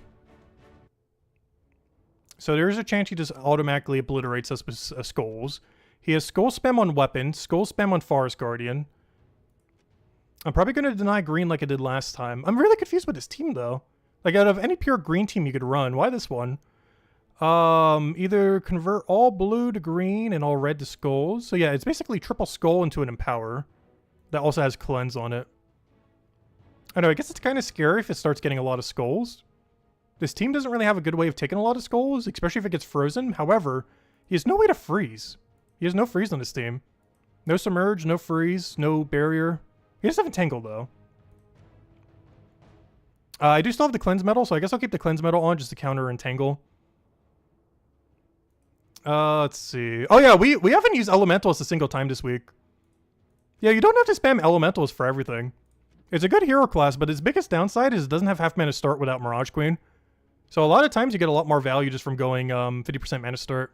So there's a chance he just automatically obliterates us with skulls. He has skull spam on weapon, skull spam on Forest Guardian. I'm probably going to deny green like I did last time. I'm really confused with this team, though. Like, out of any pure green team you could run, why this one? Either convert all blue to green and all red to skulls. So yeah, it's basically triple skull into an empower that also has cleanse on it. I know, I guess it's kind of scary if it starts getting a lot of skulls. This team doesn't really have a good way of taking a lot of skulls, especially if it gets frozen. However, he has no way to freeze. He has no freeze on this team. No submerge, no freeze, no barrier. He does have entangle though. I do still have the cleanse metal, so I guess I'll keep the cleanse metal on just to counter entangle. Let's see. Oh yeah, we haven't used elementals a single time this week. Yeah, you don't have to spam elementals for everything. It's a good hero class, but its biggest downside is it doesn't have half mana start without Mirage Queen. So a lot of times you get a lot more value just from going 50% mana start,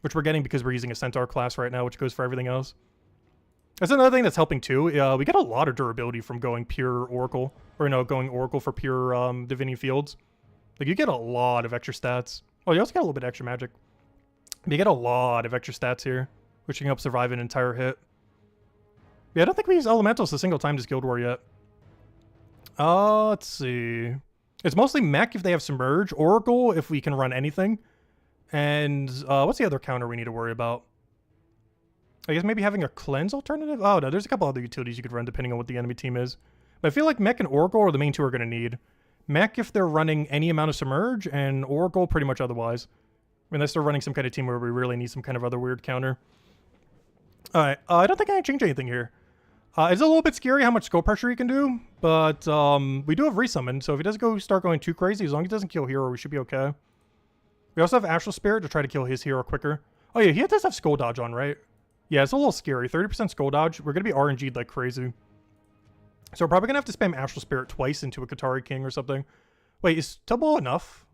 which we're getting because we're using a Centaur class right now, which goes for everything else. That's another thing that's helping too. We get a lot of durability from going pure Oracle, or no, going Oracle for pure Divinity Fields. Like you get a lot of extra stats. Oh, you also get a little bit extra magic. But you get a lot of extra stats here, which can help survive an entire hit. Yeah, I don't think we use Elementals a single time this Guild War yet. Let's see. It's mostly Mech if they have Submerge, Oracle if we can run anything. And what's the other counter we need to worry about? I guess maybe having a Cleanse alternative? Oh, no, there's a couple other utilities you could run depending on what the enemy team is. But I feel like Mech and Oracle are the main two we're going to need. Mech if they're running any amount of Submerge, and Oracle pretty much otherwise. Unless they're running some kind of team where we really need some kind of other weird counter. Alright, I don't think I can change anything here. It's a little bit scary how much skull pressure he can do, but we do have resummon, so if he doesn't start going too crazy, as long as he doesn't kill hero, we should be okay. We also have Astral Spirit to try to kill his hero quicker. Oh yeah, he does have Skull Dodge on, right? Yeah, it's a little scary. 30% Skull Dodge. We're going to be RNG'd like crazy. So we're probably going to have to spam Astral Spirit twice into a Katari King or something. Wait, is Tubbo enough?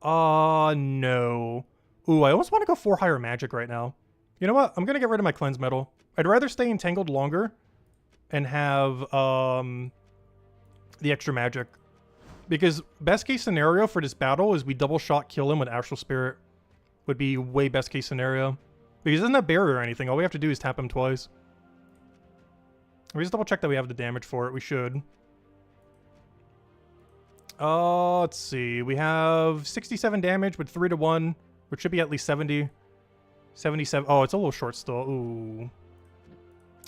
No. Ooh, I almost want to go 4 higher magic right now. You know what? I'm going to get rid of my cleanse metal. I'd rather stay entangled longer and have the extra magic. Because best case scenario for this battle is we double shot kill him with Astral Spirit. Would be way best case scenario. Because he doesn't have barrier or anything. All we have to do is tap him twice. We just double check that we have the damage for it. We should. Let's see. We have 67 damage with 3 to 1, which should be at least 70. 77. Oh, it's a little short still. Ooh.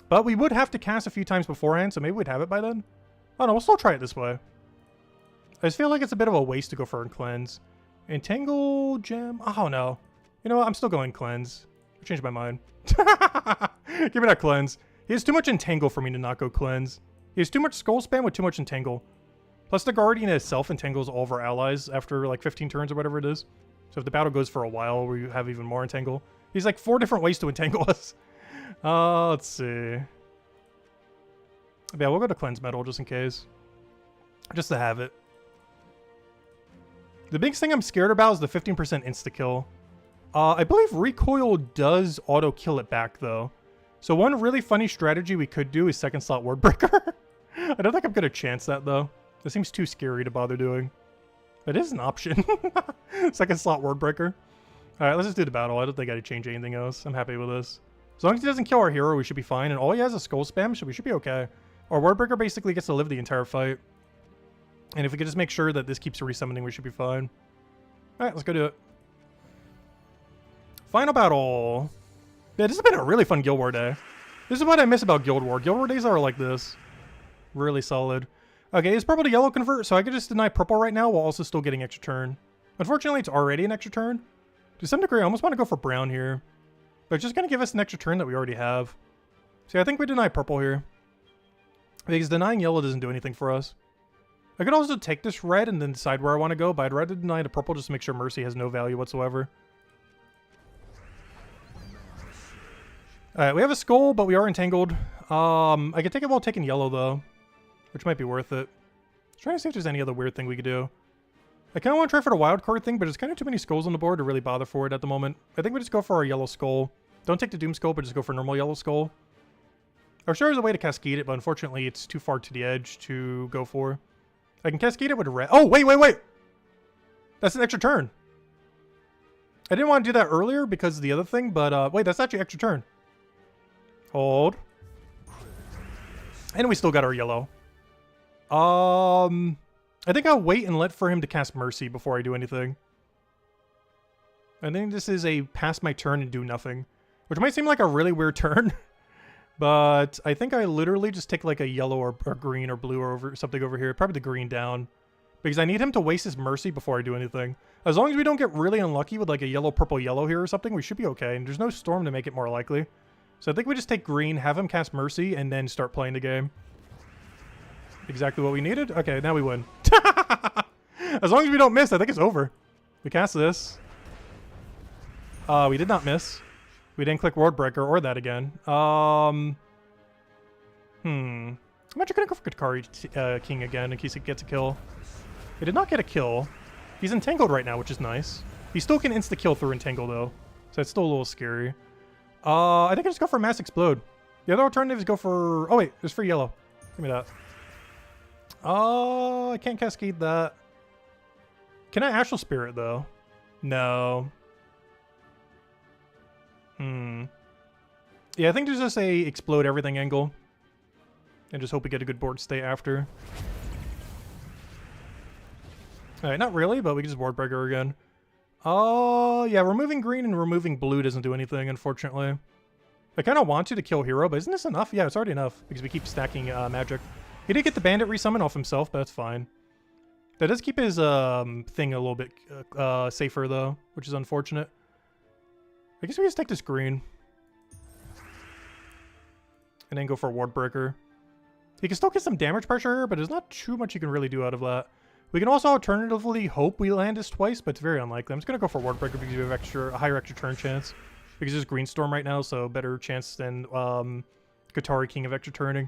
But we would have to cast a few times beforehand, so maybe we'd have it by then. Oh no, we'll still try it this way. I just feel like it's a bit of a waste to go for a cleanse. Entangle gem. Oh no. You know what? I'm still going cleanse. I changed my mind. Give me that cleanse. He has too much entangle for me to not go cleanse. He has too much skull spam with too much entangle. Plus the Guardian itself entangles all of our allies after like 15 turns or whatever it is. So if the battle goes for a while, we have even more entangle. He's like 4 different ways to entangle us. Let's see. Yeah, we'll go to cleanse metal just in case. Just to have it. The biggest thing I'm scared about is the 15% insta-kill. I believe recoil does auto-kill it back though. So one really funny strategy we could do is second slot Wordbreaker. I don't think I'm going to chance that though. That seems too scary to bother doing. It is an option. Second slot Wordbreaker. Alright, let's just do the battle. I don't think I'd change anything else. I'm happy with this. As long as he doesn't kill our hero, we should be fine. And all he has is skull spam, so we should be okay. Our Wordbreaker basically gets to live the entire fight. And if we could just make sure that this keeps resummoning, we should be fine. Alright, let's go do it. Final battle. Yeah, this has been a really fun Guild War day. This is what I miss about Guild War. Guild War days are like this. Really solid. Okay, it's purple to yellow convert, so I could just deny purple right now while also still getting extra turn. Unfortunately, it's already an extra turn. To some degree, I almost want to go for brown here. But it's just going to give us an extra turn that we already have. See, I think we deny purple here. Because denying yellow doesn't do anything for us. I could also take this red and then decide where I want to go, but I'd rather deny the purple just to make sure Mercy has no value whatsoever. Alright, we have a skull, but we are entangled. I could take it while taking yellow, though. Which might be worth it. Just trying to see if there's any other weird thing we could do. I kind of want to try for the wild card thing, but there's kind of too many skulls on the board to really bother for it at the moment. I think we just go for our yellow skull. Don't take the Doom Skull, but just go for normal yellow skull. I'm sure there's a way to cascade it, but unfortunately it's too far to the edge to go for. I can cascade it with a red. Oh, wait! That's an extra turn. I didn't want to do that earlier because of the other thing, but wait, that's actually extra turn. Hold. And we still got our yellow. I think I'll wait and let for him to cast Mercy before I do anything. I think this is a pass my turn and do nothing, which might seem like a really weird turn, but I think I literally just take like a yellow or green or blue or something over here. Probably the green down, because I need him to waste his mercy before I do anything. As long as we don't get really unlucky with like a yellow, purple, yellow here or something, we should be okay. And there's no storm to make it more likely. So I think we just take green, have him cast mercy, and then start playing the game. Exactly what we needed. Okay, now we win. As long as we don't miss, I think it's over. We cast this. We did not miss. We didn't click Ward Breaker or that again. I'm actually gonna go for Katari King again in case it gets a kill. It did not get a kill. He's entangled right now, which is nice. He still can insta-kill through entangle though, so it's still a little scary. I think I just go for Mass Explode. The other alternative is go for... Oh wait, there's free yellow. Give me that. I can't cascade that. Can I Astral Spirit though? No. Yeah, I think there's just a explode everything angle. And just hope we get a good board state after. Alright, not really, but we can just Ward Breaker again. Yeah, removing green and removing blue doesn't do anything, unfortunately. I kind of want to kill hero, but isn't this enough? Yeah, it's already enough, because we keep stacking magic. He did get the bandit resummon off himself, but that's fine. That does keep his thing a little bit safer, though, which is unfortunate. I guess we just take this green. And then go for a Ward Breaker. He can still get some damage pressure here, but there's not too much you can really do out of that. We can also alternatively hope we land this twice, but it's very unlikely. I'm just going to go for Ward Breaker because you have a higher extra turn chance. Because there's Green Storm right now, so better chance than Katari King of extra turning.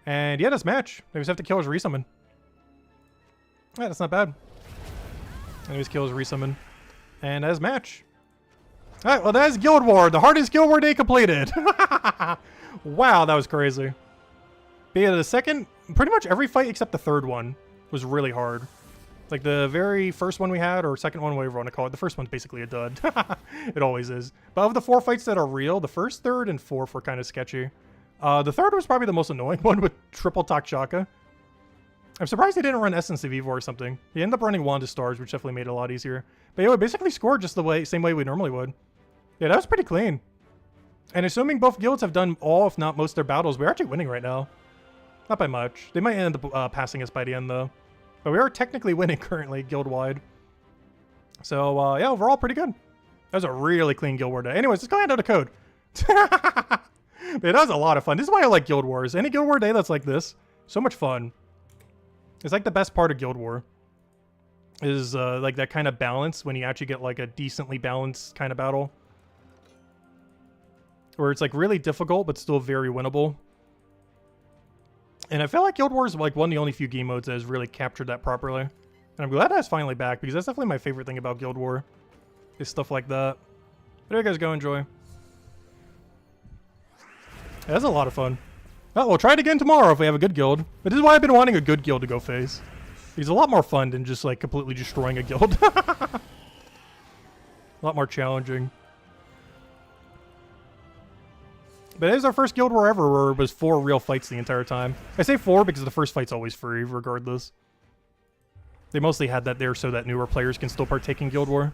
And yeah, that's match. They just have to kill his resummon. Yeah, that's not bad. Anyways, kill his resummon. And that's match. Alright, well that is Guild War. The hardest Guild War day completed. Wow, that was crazy. But yeah, the second, pretty much every fight except the third one was really hard. Like the very first one we had, or second one, whatever you want to call it, the first one's basically a dud. It always is. But of the 4 fights that are real, the first, third, and fourth were kind of sketchy. The third was probably the most annoying one with triple Takshaka. I'm surprised they didn't run Essence of Evil or something. He ended up running Wand of Stars, which definitely made it a lot easier. But yeah, we basically scored just the same way we normally would. Yeah, that was pretty clean. And assuming both guilds have done all, if not most of their battles, we're actually winning right now. Not by much. They might end up passing us by the end, though. But we are technically winning currently, guild-wide. So, yeah, overall, pretty good. That was a really clean Guild War day. Anyways, let's go hand out a code. It was a lot of fun. This is why I like Guild Wars. Any Guild War day that's like this, so much fun. It's like the best part of Guild War. Is, like, that kind of balance when you actually get, like, a decently balanced kind of battle. Where it's, like, really difficult, but still very winnable. And I feel like Guild Wars is like one of the only few game modes that has really captured that properly. And I'm glad that's finally back, because that's definitely my favorite thing about Guild War. Is stuff like that. But there you guys go, enjoy. Yeah, that's a lot of fun. Oh, we'll try it again tomorrow if we have a good guild. But this is why I've been wanting a good guild to go face. It's a lot more fun than just like completely destroying a guild. A lot more challenging. But it is our first Guild War ever where it was 4 real fights the entire time. I say 4 because the first fight's always free, regardless. They mostly had that there so that newer players can still partake in Guild War.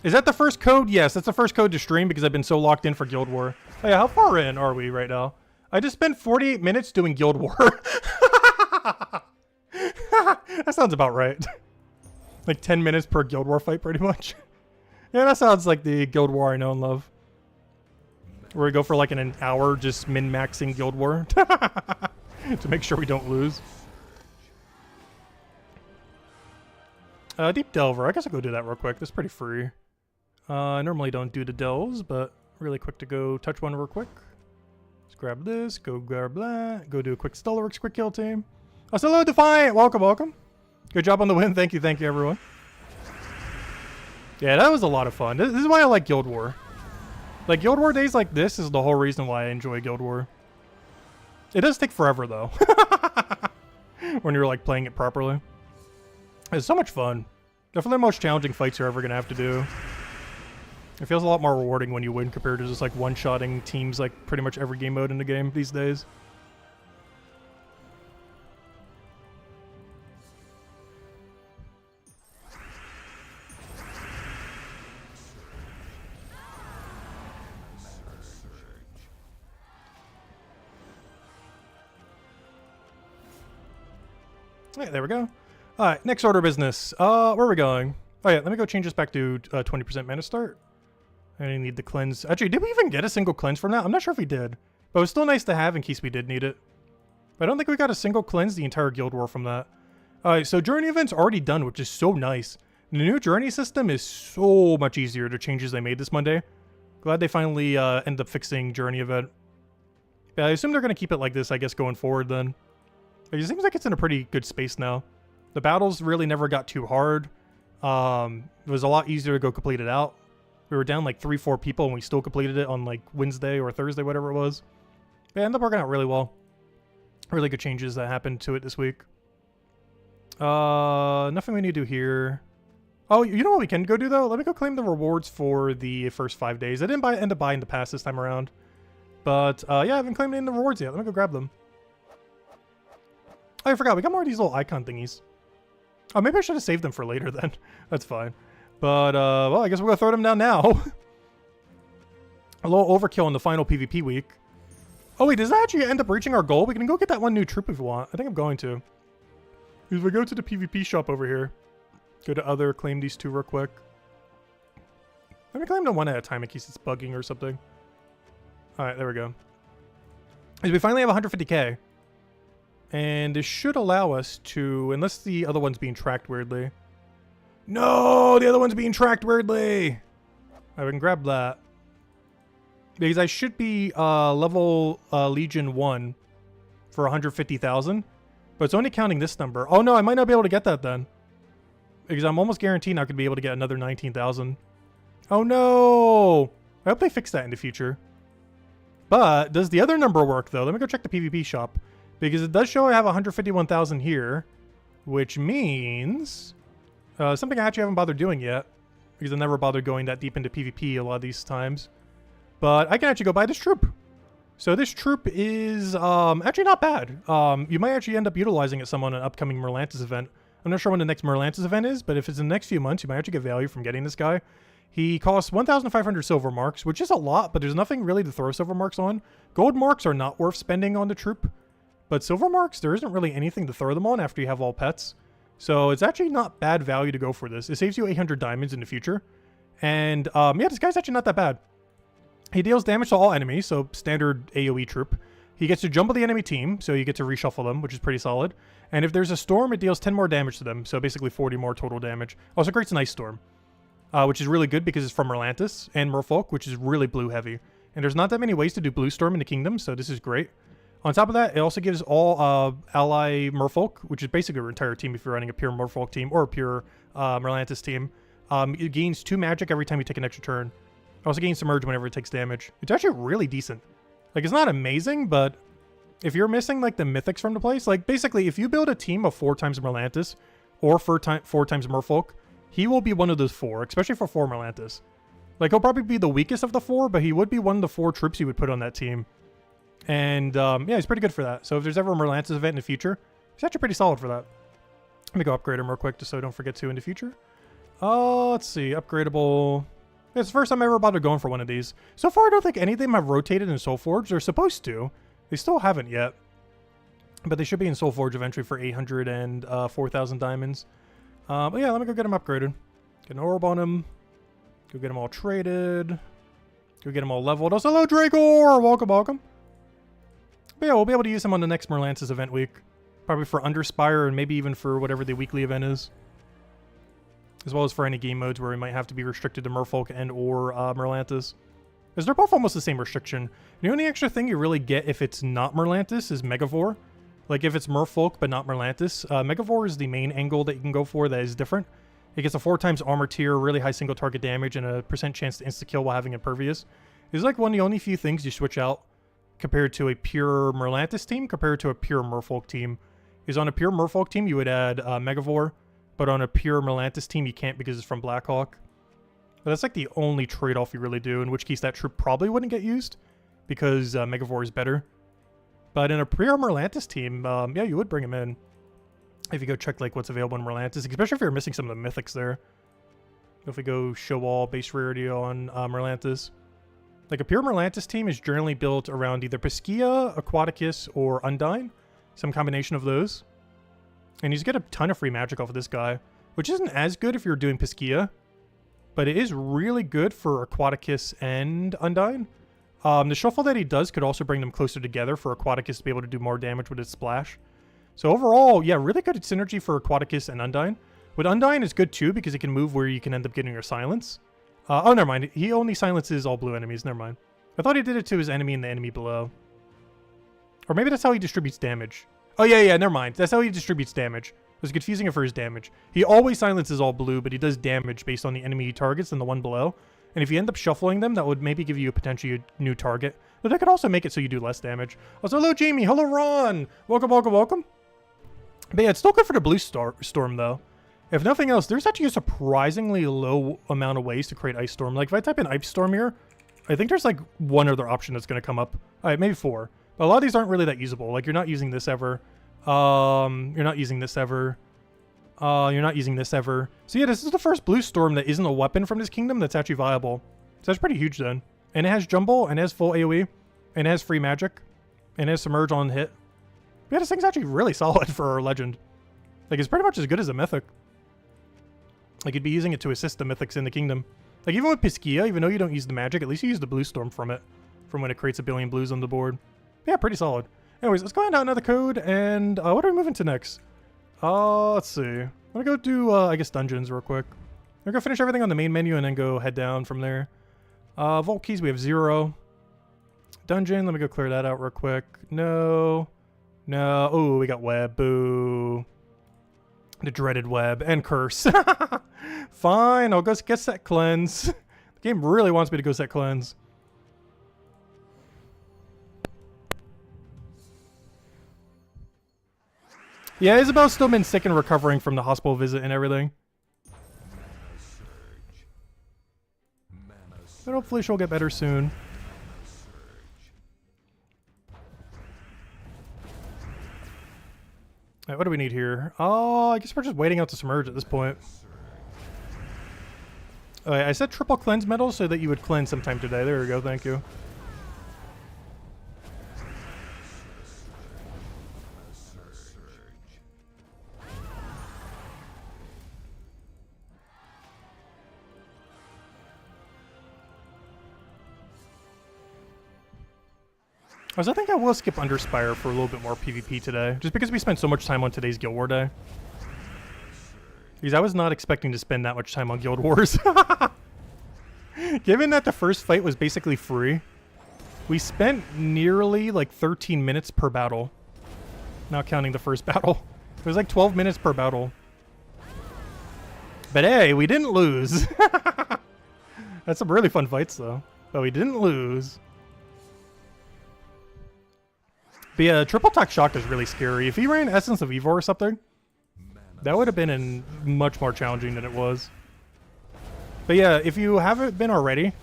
Is that the first code? Yes, that's the first code to stream because I've been so locked in for Guild War. Oh yeah, how far in are we right now? I just spent 48 minutes doing Guild War. That sounds about right. Like 10 minutes per Guild War fight, pretty much. Yeah, that sounds like the Guild War I know and love. Where we go for like an hour just min-maxing Guild War. To make sure we don't lose. Deep Delver. I guess I'll go do that real quick. That's pretty free. I normally don't do the delves, but really quick to go touch one real quick. Let's grab this, go grab that, go do a quick Stellarworks quick kill team. Hello, Defiant! Welcome, welcome. Good job on the win. Thank you, everyone. Yeah, that was a lot of fun. This is why I like Guild War. Like, Guild War days like this is the whole reason why I enjoy Guild War. It does take forever, though. When you're, like, playing it properly. It's so much fun. Definitely the most challenging fights you're ever going to have to do. It feels a lot more rewarding when you win compared to just, like, one-shotting teams, like, pretty much every game mode in the game these days. All right, there we go. All right, next order of business. Where are we going? Oh yeah, let me go change this back to 20% mana start. I need the cleanse. Actually, did we even get a single cleanse from that? I'm not sure if we did, but it was still nice to have in case we did need it. But I don't think we got a single cleanse the entire Guild War from that. All right, so journey event's already done, which is so nice. The new journey system is so much easier. The changes they made this Monday. Glad they finally end up fixing journey event. Yeah, I assume they're going to keep it like this, I guess, going forward then. It seems like it's in a pretty good space now. The battles really never got too hard. It was a lot easier to go complete it out. We were down like 3-4 people and we still completed it on like Wednesday or Thursday, whatever it was. But it ended up working out really well. Really good changes that happened to it this week. Nothing we need to do here. Oh, you know what we can go do though? Let me go claim the rewards for the first 5 days. I didn't end up buying the pass this time around. But yeah, I haven't claimed any of the rewards yet. Let me go grab them. Oh, I forgot. We got more of these little icon thingies. Oh, maybe I should have saved them for later then. That's fine. But, well, I guess we're going to throw them down now. A little overkill in the final PvP week. Oh, wait, does that actually end up reaching our goal? We can go get that one new troop if we want. I think I'm going to. If we go to the PvP shop over here, go to other, claim these two real quick. Let me claim them one at a time in case it's bugging or something. Alright, there we go. We finally have 150k. And this should allow us to, unless the other one's being tracked weirdly. No, the other one's being tracked weirdly. I can grab that. Because I should be level Legion 1 for 150,000. But it's only counting this number. Oh no, I might not be able to get that then. Because I'm almost guaranteed not going to be able to get another 19,000. Oh no! I hope they fix that in the future. But does the other number work though? Let me go check the PvP shop. Because it does show I have 151,000 here. Which means something I actually haven't bothered doing yet. Because I never bothered going that deep into PvP a lot of these times. But I can actually go buy this troop. So this troop is actually not bad. You might actually end up utilizing it some on an upcoming Merlantis event. I'm not sure when the next Merlantis event is, but if it's in the next few months, you might actually get value from getting this guy. He costs 1,500 silver marks, which is a lot, but there's nothing really to throw silver marks on. Gold marks are not worth spending on the troop. But silver marks, there isn't really anything to throw them on after you have all pets. So it's actually not bad value to go for this. It saves you 800 diamonds in the future. And yeah, this guy's actually not that bad. He deals damage to all enemies, so standard AoE troop. He gets to jumble the enemy team, so you get to reshuffle them, which is pretty solid. And if there's a storm, it deals 10 more damage to them, so basically 40 more total damage. Also creates an ice storm, which is really good because it's from Merlantis, and Merfolk, which is really blue heavy. And there's not that many ways to do blue storm in the kingdom, so this is great. On top of that, it also gives all ally Merfolk, which is basically your entire team if you're running a pure Merfolk team or a pure Merlantis team. It gains 2 magic every time you take an extra turn. It also gains Submerge whenever it takes damage. It's actually really decent. Like, it's not amazing, but if you're missing, like, the mythics from the place, like, basically, if you build a team of 4 times Merlantis or 4 times Merfolk, he will be one of those 4, especially for 4 Merlantis. Like, he'll probably be the weakest of the 4, but he would be one of the 4 troops you would put on that team. And, yeah, he's pretty good for that. So if there's ever a Merlantis event in the future, he's actually pretty solid for that. Let me go upgrade him real quick just so I don't forget to in the future. Let's see. Upgradable. It's the first time I ever bothered going for one of these. So far, I don't think any of them have rotated in Soulforge. They're supposed to. They still haven't yet. But they should be in Soulforge eventually for 800 and 4,000 diamonds. But yeah, let me go get him upgraded. Get an orb on him. Go get him all traded. Go get him all leveled. Also, hello, Dragor! Welcome, welcome. But yeah, we'll be able to use him on the next Merlantis event week. Probably for Underspire and maybe even for whatever the weekly event is. As well as for any game modes where we might have to be restricted to Merfolk and or Merlantis. Because they're both almost the same restriction. The only extra thing you really get if it's not Merlantis is Megavore. Like if it's Merfolk but not Merlantis. Megavore is the main angle that you can go for that is different. It gets a 4 times armor tier, really high single target damage, and a % chance to insta-kill while having Impervious. It's like one of the only few things you switch out compared to a pure Merlantis team compared to a pure Merfolk team. Is on a pure Merfolk team you would add Megavore. But on a pure Merlantis team, you can't because it's from Blackhawk. But that's like the only trade-off you really do, in which case that troop probably wouldn't get used because Megavore is better. But in a pure Merlantis team, yeah, you would bring him in if you go check like what's available in Merlantis, especially if you're missing some of the mythics there. If we go show all base rarity on Merlantis. Like a pure Merlantis team is generally built around either Piscia, Aquaticus, or Undyne. Some combination of those. And he's got a ton of free magic off of this guy, which isn't as good if you're doing Piskia, but it is really good for Aquaticus and Undyne. The shuffle that he does could also bring them closer together for Aquaticus to be able to do more damage with its splash. So overall, yeah, really good synergy for Aquaticus and Undyne. With Undyne, it's good too because it can move where you can end up getting your silence. Oh, never mind. He only silences all blue enemies. Never mind. I thought he did it to his enemy and the enemy below. Or maybe that's how he distributes damage. Oh, yeah, never mind. That's how he distributes damage. I was confusing it for his damage. He always silences all blue, but he does damage based on the enemy he targets and the one below. And if you end up shuffling them, that would maybe give you a potentially new target. But that could also make it so you do less damage. Also, hello, Jamie. Hello, Ron. Welcome, welcome, welcome. But yeah, it's still good for the blue storm, though. If nothing else, there's actually a surprisingly low amount of ways to create Ice Storm. Like, if I type in Ice Storm here, I think there's, like, one other option that's going to come up. All right, maybe 4. But a lot of these aren't really that usable. Like, you're not using this ever. You're not using this ever. You're not using this ever. So yeah, this is the first blue storm that isn't a weapon from this kingdom that's actually viable. So that's pretty huge then. And it has Jumble, and it has full AoE, and it has free magic, and it has Submerge on hit. Yeah, this thing's actually really solid for a legend. Like, it's pretty much as good as a mythic. Like, you'd be using it to assist the mythics in the kingdom. Like, even with Piskia, even though you don't use the magic, at least you use the blue storm from it. From when it creates a billion blues on the board. Yeah, pretty solid. Anyways, let's go ahead and down another code, and what are we moving to next? Let's see. I'm gonna go do, I guess, dungeons real quick. We're gonna finish everything on the main menu and then go head down from there. Vault keys, we have 0. Dungeon, let me go clear that out real quick. No. No. Oh, we got web. Boo. The dreaded web and curse. Fine, I'll go get set cleanse. The game really wants me to go set cleanse. Yeah, Isabel's still been sick and recovering from the hospital visit and everything. But hopefully she'll get better soon. Alright, what do we need here? Oh, I guess we're just waiting out to submerge at this point. Alright, I said triple cleanse medal so that you would cleanse sometime today. There we go, thank you. I think I will skip Underspire for a little bit more PvP today, just because we spent so much time on today's Guild War Day. Because I was not expecting to spend that much time on Guild Wars. Given that the first fight was basically free, we spent nearly like 13 minutes per battle. Not counting the first battle. It was like 12 minutes per battle. But hey, we didn't lose. That's some really fun fights though. But we didn't lose. But yeah, Triple Attack Shock is really scary. If he ran Essence of Evil or something, that would have been much more challenging than it was. But yeah, if you haven't been already,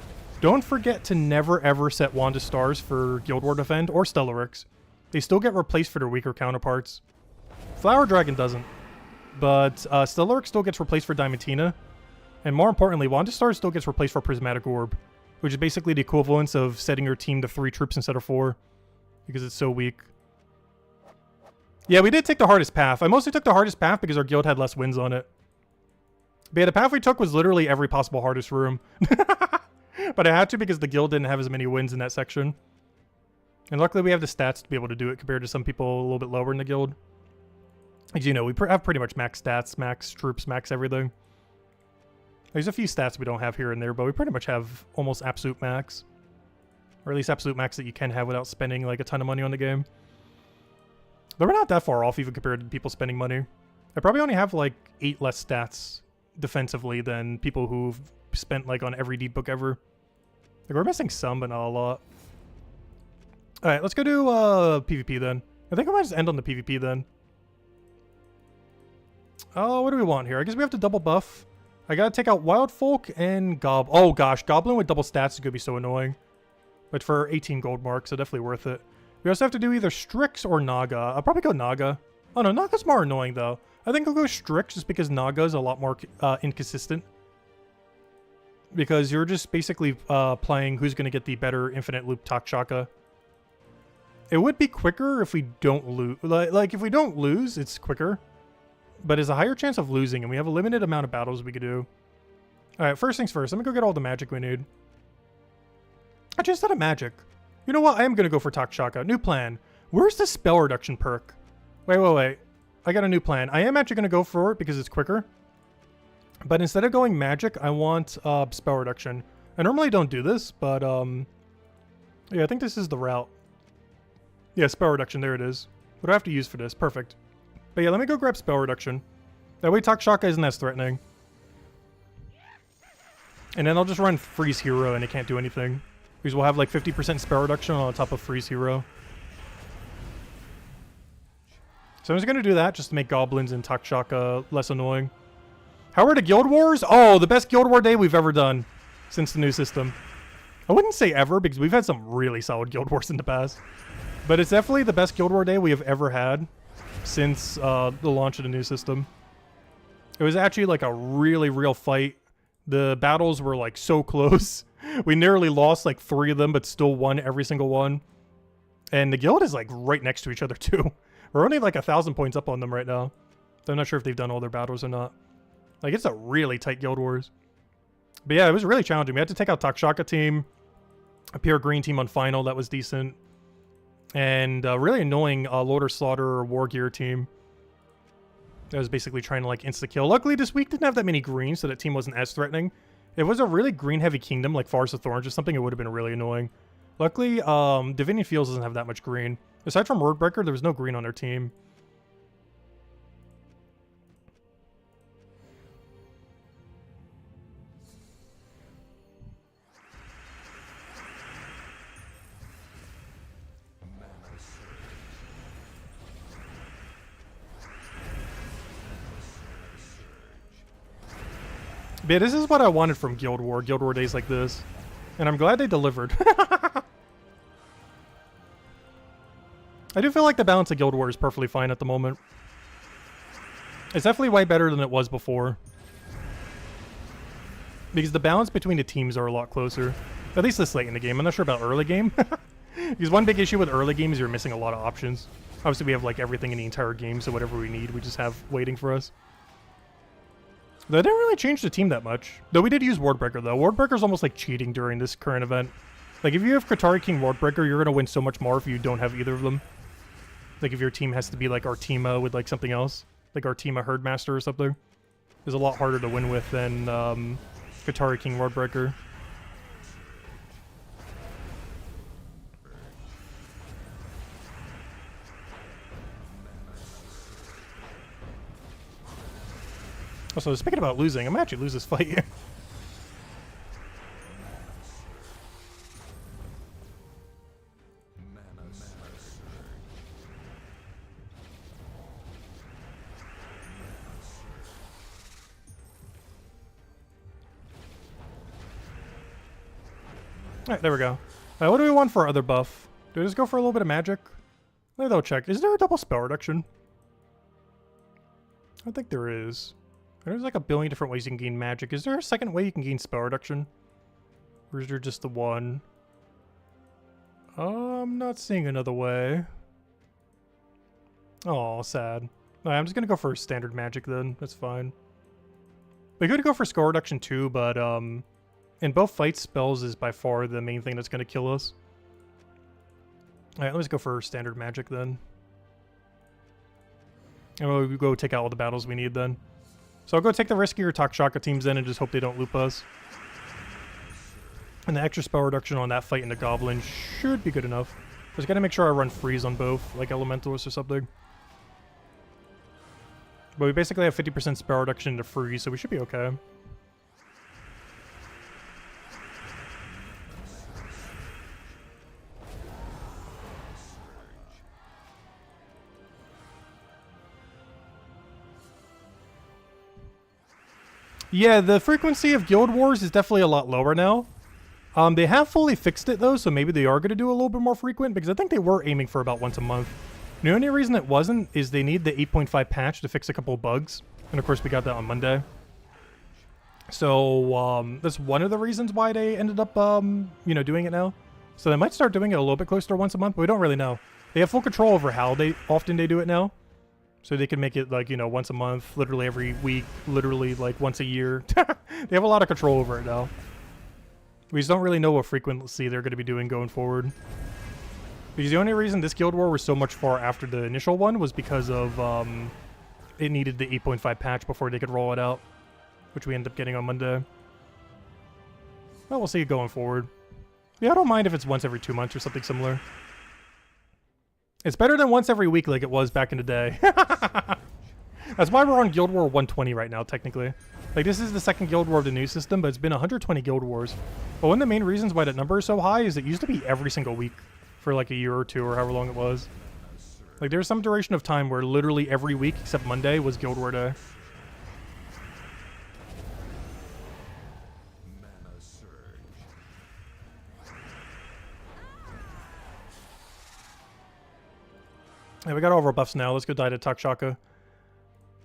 don't forget to never ever set Wand of Stars for Guild War Defend or Stellaryx. They still get replaced for their weaker counterparts. Flower Dragon doesn't, but Stellaryx still gets replaced for Diamantina. And more importantly, Wand of Stars still gets replaced for Prismatic Orb, which is basically the equivalence of setting your team to 3 troops instead of 4. Because it's so weak. Yeah, we did take the hardest path. I mostly took the hardest path because our guild had less wins on it. But yeah, the path we took was literally every possible hardest room. But I had to because the guild didn't have as many wins in that section. And luckily we have the stats to be able to do it compared to some people a little bit lower in the guild. As you know, we have pretty much max stats, max troops, max everything. There's a few stats we don't have here and there, but we pretty much have almost absolute max. Or at least absolute max that you can have without spending like a ton of money on the game. But we're not that far off even compared to people spending money. I probably only have like 8 less stats defensively than people who've spent like on every deep book ever. Like we're missing some, but not a lot. Alright, let's go do PvP then. I think I might just end on the PvP then. Oh, what do we want here? I guess we have to double buff. I gotta take out Wild Folk and Oh gosh, Goblin with double stats is gonna be so annoying. But for 18 gold marks, so definitely worth it. We also have to do either Strix or Naga. I'll probably go Naga. Oh no, Naga's more annoying though. I think I'll go Strix just because Naga is a lot more inconsistent. Because you're just basically playing who's going to get the better infinite loop Takshaka. It would be quicker if we don't lose. Like if we don't lose, it's quicker. but is a higher chance of losing, and we have a limited amount of battles we could do. Alright, first things first. I'm gonna go get all the magic we need. I just had a magic. You know what? I am gonna go for Takshaka. New plan. Where's the spell reduction perk? Wait. I got a new plan. I am actually gonna go for it because it's quicker. But instead of going magic, I want spell reduction. I normally don't do this, but yeah, I think this is the route. Yeah, spell reduction, there it is. What do I have to use for this? Perfect. But yeah, let me go grab spell reduction. That way Takshaka isn't as threatening. And then I'll just run Freeze Hero and it can't do anything. Because we'll have like 50% spell reduction on top of Freeze Hero. So I'm just gonna do that just to make goblins and Takshaka less annoying. How are the Guild Wars? Oh, the best Guild War day we've ever done since the new system. I wouldn't say ever because we've had some really solid Guild Wars in the past. But it's definitely the best Guild War day we have ever had since the launch of the new system. It was actually like a really real fight. The battles were like so close. We nearly lost like 3 of them, but still won every single one. And the guild is like right next to each other too. We're only like 1,000 points up on them right now. So I'm not sure if they've done all their battles or not. Like, it's a really tight Guild Wars. But yeah, it was really challenging. We had to take out Takshaka team, a pure green team on final. That was decent. And really annoying Lord or Slaughter or War Gear team. That was basically trying to like insta-kill. Luckily, this week didn't have that many greens, so that team wasn't as threatening. If it was a really green-heavy kingdom, like Forest of Thorns or something, it would have been really annoying. Luckily, Divinian Fields doesn't have that much green. Aside from Wordbreaker, there was no green on their team. But yeah, this is what I wanted from Guild War days like this. And I'm glad they delivered. I do feel like the balance of Guild War is perfectly fine at the moment. It's definitely way better than it was before. Because the balance between the teams are a lot closer. At least this late in the game. I'm not sure about early game. Because one big issue with early game is you're missing a lot of options. Obviously we have like everything in the entire game, so whatever we need, we just have waiting for us. They didn't really change the team that much. Though we did use Wardbreaker, though. Wardbreaker's almost like cheating during this current event. Like, if you have Katari King Wardbreaker, you're going to win so much more if you don't have either of them. Like, if your team has to be, like, Artima with, like, something else. Like Artima Herdmaster or something. It's a lot harder to win with than Katari King Wardbreaker. Also, speaking about losing, I might actually lose this fight here. Alright, there we go. What do we want for our other buff? Do we just go for a little bit of magic? Maybe they'll check. Is there a double spell reduction? I don't think there is. There's like a billion different ways you can gain magic. Is there a second way you can gain spell reduction? Or is there just the one? I'm not seeing another way. Oh, sad. Alright, I'm just gonna go for standard magic then. That's fine. We could go for spell reduction too, but in both fights, spells is by far the main thing that's gonna kill us. Alright, let's go for standard magic then. And we'll go take out all the battles we need then. So I'll go take the riskier Takshaka teams in and just hope they don't loop us. And the extra spell reduction on that fight in the Goblin should be good enough. Just gotta make sure I run freeze on both, like Elementalist or something. But we basically have 50% spell reduction to freeze, so we should be okay. Yeah, the frequency of Guild Wars is definitely a lot lower now. They have fully fixed it though, so maybe they are going to do a little bit more frequent, because I think they were aiming for about once a month. The only reason it wasn't is they need the 8.5 patch to fix a couple of bugs. And of course we got that on Monday. So, that's one of the reasons why they ended up, you know, doing it now. So they might start doing it a little bit closer to once a month, but we don't really know. They have full control over how often they do it now. So they can make it like, you know, once a month, literally every week, literally like once a year. They have a lot of control over it now. We just don't really know what frequency they're going to be doing going forward. Because the only reason this Guild War was so much far after the initial one was because of it needed the 8.5 patch before they could roll it out, which we ended up getting on Monday. Well, we'll see it going forward. Yeah, I don't mind if it's once every 2 months or something similar. It's better than once every week like it was back in the day. That's why we're on Guild War 120 right now, technically. Like, this is the second Guild War of the new system, but it's been 120 Guild Wars. But one of the main reasons why that number is so high is it used to be every single week for like a year or two or however long it was. Like, there's some duration of time where literally every week except Monday was Guild War Day. Yeah, we got all of our buffs now. Let's go die to Takshaka.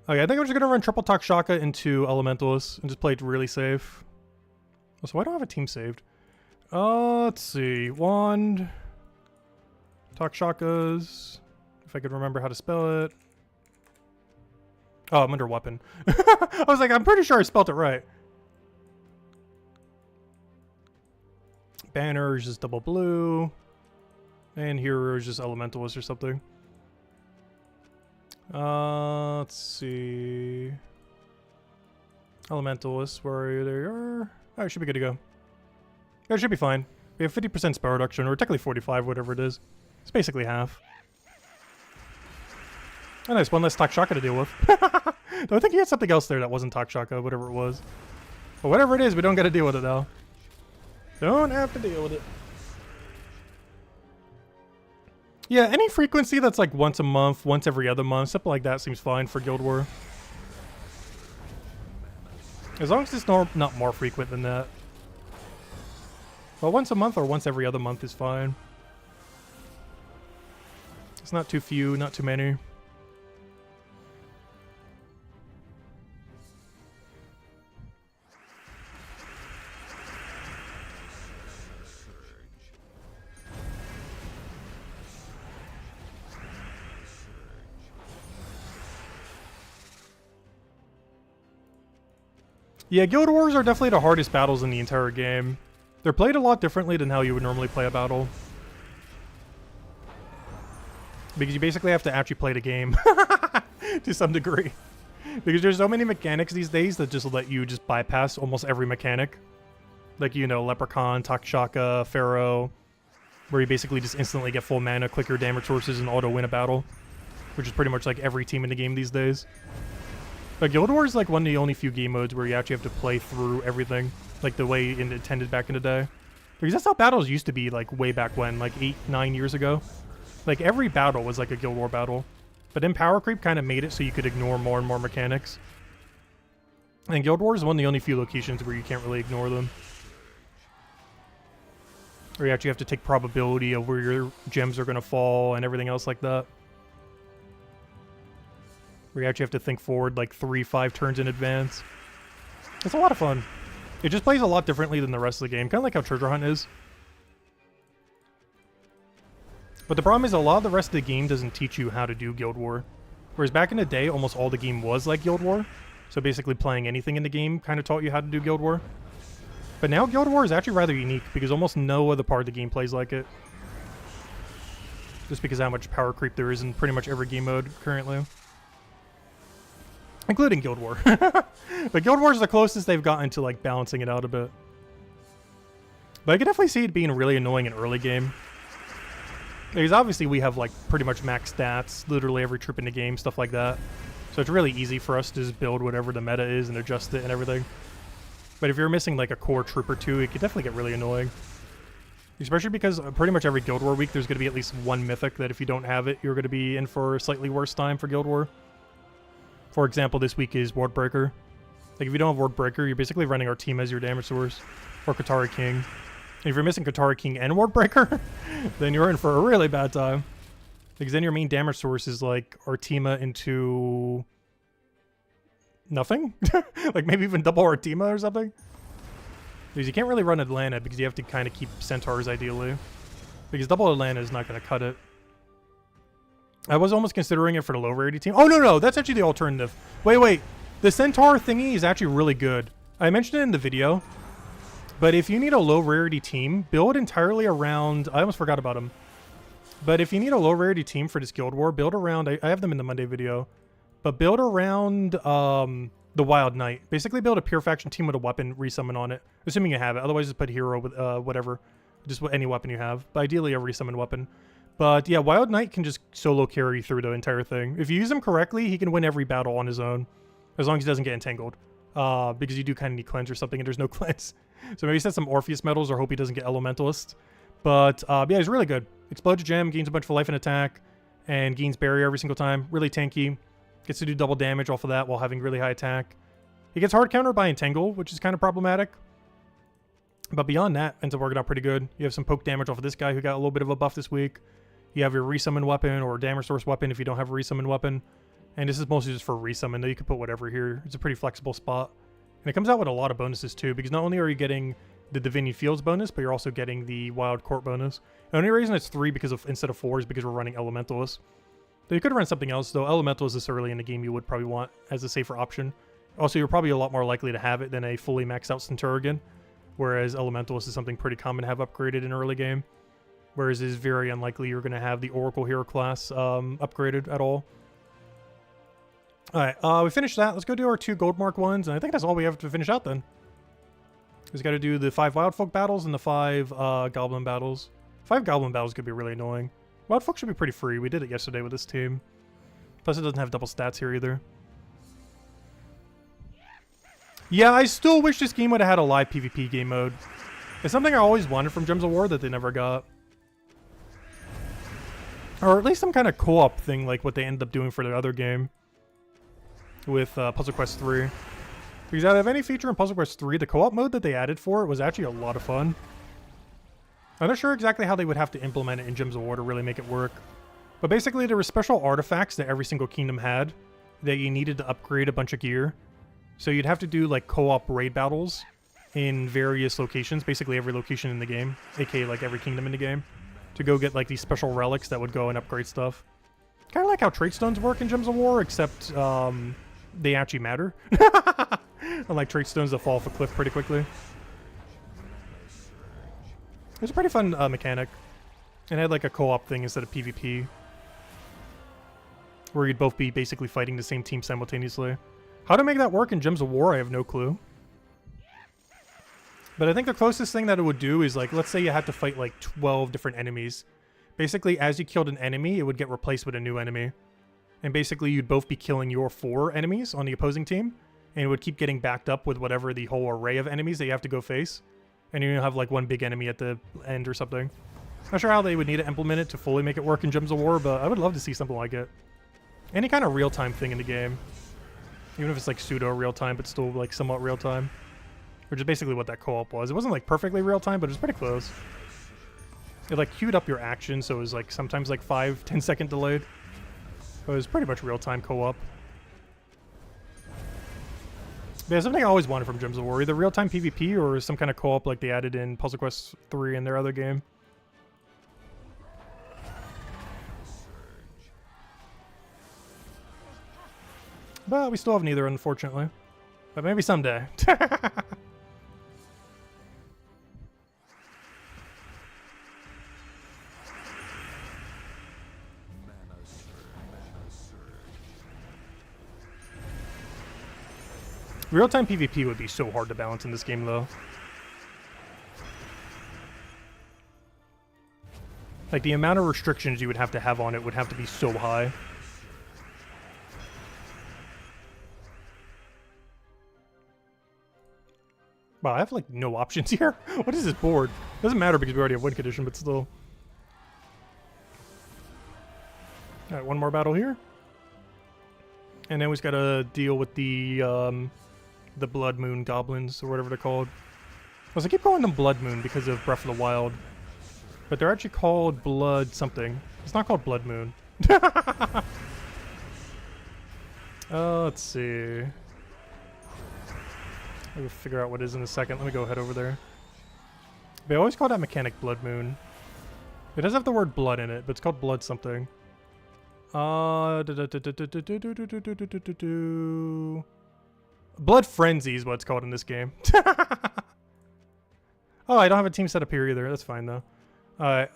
Okay, I think I'm just gonna run triple Takshaka into Elementalist and just play it really safe. Oh, so why do I have a team saved? Let's see. Wand. Takshakas. If I could remember how to spell it. Oh, I'm under weapon. I was like, I'm pretty sure I spelled it right. Banner is just double blue. And hero is just Elementalist or something. Let's see. Elementalist, where are you? There you are. Alright, should be good to go. Yeah, it should be fine. We have 50% spell reduction, or technically 45, whatever it is. It's basically half. Oh, nice. One less Takshaka to deal with. No, I think he had something else there that wasn't Takshaka, whatever it was. But whatever it is, we don't got to deal with it now. Don't have to deal with it. Yeah, any frequency that's like once a month, once every other month, something like that seems fine for Guild War. As long as it's not more frequent than that. Well, once a month or once every other month is fine. It's not too few, not too many. Yeah, Guild Wars are definitely the hardest battles in the entire game. They're played a lot differently than how you would normally play a battle. Because you basically have to actually play the game. To some degree. Because there's so many mechanics these days that just let you just bypass almost every mechanic. Like, you know, Leprechaun, Takshaka, Pharaoh. Where you basically just instantly get full mana, click your damage sources, and auto-win a battle. Which is pretty much like every team in the game these days. But Guild Wars is like one of the only few game modes where you actually have to play through everything, like the way it intended back in the day. Because that's how battles used to be, like way back when, like 8-9 years ago. Like every battle was like a Guild War battle. But then Power Creep kind of made it so you could ignore more and more mechanics. And Guild Wars is one of the only few locations where you can't really ignore them. Or you actually have to take probability of where your gems are going to fall and everything else like that. Where you actually have to think forward like 3-5 turns in advance. It's a lot of fun. It just plays a lot differently than the rest of the game, kind of like how Treasure Hunt is. But the problem is a lot of the rest of the game doesn't teach you how to do Guild War. Whereas back in the day, almost all the game was like Guild War. So basically playing anything in the game kind of taught you how to do Guild War. But now Guild War is actually rather unique because almost no other part of the game plays like it. Just because of how much power creep there is in pretty much every game mode currently. Including Guild War. But Guild War is the closest they've gotten to like balancing it out a bit. But I can definitely see it being really annoying in early game. Because obviously we have like pretty much max stats, literally every troop in the game, stuff like that. So it's really easy for us to just build whatever the meta is and adjust it and everything. But if you're missing like a core troop or two, it could definitely get really annoying. Especially because pretty much every Guild War week there's going to be at least one mythic that if you don't have it, you're going to be in for a slightly worse time for Guild War. For example, this week is Wardbreaker. Like, if you don't have Wardbreaker, you're basically running our team as your damage source. Or Katara King. And if you're missing Katara King and Wardbreaker, then you're in for a really bad time. Because then your main damage source is, like, Artima into... nothing? Like, maybe even double Artima or something? Because you can't really run Atlanta because you have to kind of keep Centaurs, ideally. Because double Atlanta is not going to cut it. I was almost considering it for the low rarity team. Oh, no, that's actually the alternative. Wait. The Centaur thingy is actually really good. I mentioned it in the video. But if you need a low rarity team, build entirely around... I almost forgot about them. But if you need a low rarity team for this Guild War, build around... I have them in the Monday video. But build around the Wild Knight. Basically build a pure faction team with a weapon resummon on it. Assuming you have it. Otherwise just put hero with whatever. Just any weapon you have. But ideally a resummon weapon. But yeah, Wild Knight can just solo carry through the entire thing. If you use him correctly, he can win every battle on his own. As long as he doesn't get entangled. Because you do kind of need cleanse or something, and there's no cleanse. So maybe set some Orpheus medals or hope he doesn't get Elementalist. But yeah, he's really good. Explodes a gem, gains a bunch of life and attack, and gains barrier every single time. Really tanky. Gets to do double damage off of that while having really high attack. He gets hard countered by Entangle, which is kind of problematic. But beyond that, ends up working out pretty good. You have some poke damage off of this guy who got a little bit of a buff this week. You have your resummon weapon or damage source weapon if you don't have a resummon weapon. And this is mostly just for resummon, though you can put whatever here. It's a pretty flexible spot. And it comes out with a lot of bonuses too, because not only are you getting the Divinian Fields bonus, but you're also getting the Wild Court bonus. The only reason it's 3 instead of 4 is because we're running Elementalist. Though you could run something else, though. Elementalist this early in the game you would probably want as a safer option. Also, you're probably a lot more likely to have it than a fully maxed out Centurion, whereas Elementalist is something pretty common to have upgraded in early game. Whereas it is very unlikely you're going to have the Oracle Hero class upgraded at all. Alright, we finished that. Let's go do our 2 gold mark ones, and I think that's all we have to finish out then. We've got to do the 5 Wild Folk battles and the 5 Goblin battles. 5 Goblin battles could be really annoying. Wild Folk should be pretty free. We did it yesterday with this team. Plus it doesn't have double stats here either. Yeah, I still wish this game would have had a live PvP game mode. It's something I always wanted from Gems of War that they never got. Or at least some kind of co-op thing like what they ended up doing for the other game. With Puzzle Quest 3. Because out of any feature in Puzzle Quest 3, the co-op mode that they added for it was actually a lot of fun. I'm not sure exactly how they would have to implement it in Gems of War to really make it work. But basically there were special artifacts that every single kingdom had that you needed to upgrade a bunch of gear. So you'd have to do like co-op raid battles in various locations, basically every location in the game, aka like every kingdom in the game, to go get like these special relics that would go and upgrade stuff. Kind of like how trait stones work in Gems of War, except they actually matter. Unlike trait stones that fall off a cliff pretty quickly. It was a pretty fun mechanic. And it had like a co-op thing instead of PvP. Where you'd both be basically fighting the same team simultaneously. How to make that work in Gems of War, I have no clue. But I think the closest thing that it would do is like, let's say you had to fight like 12 different enemies. Basically, as you killed an enemy, it would get replaced with a new enemy. And basically, you'd both be killing your 4 enemies on the opposing team. And it would keep getting backed up with whatever the whole array of enemies that you have to go face. And you have like one big enemy at the end or something. Not sure how they would need to implement it to fully make it work in Gems of War, but I would love to see something like it. Any kind of real-time thing in the game. Even if it's like pseudo real-time, but still like somewhat real-time. Which is basically what that co-op was. It wasn't like perfectly real-time, but it was pretty close. It like queued up your action, so it was like sometimes like 5-10 second delayed. But it was pretty much real-time co-op. But yeah, something I always wanted from Gems of War, either real-time PvP or some kind of co-op like they added in Puzzle Quest 3 and their other game. But we still have neither, unfortunately. But maybe someday. Real-time PvP would be so hard to balance in this game, though. Like, the amount of restrictions you would have on it would have to be so high. Wow, I have, like, no options here. What is this board? Doesn't matter because we already have win condition, but still. Alright, one more battle here. And then we just gotta deal with the Blood Moon Goblins, or whatever they're called. I keep calling them Blood Moon because of Breath of the Wild. But they're actually called Blood something. It's not called Blood Moon. Let's see. We'll figure out what it is in a second. Let me go head over there. They always call that mechanic Blood Moon. It does have the word blood in it, but it's called Blood something. Blood Frenzy is what it's called in this game. Oh, I don't have a team set up here either. That's fine though. Alright,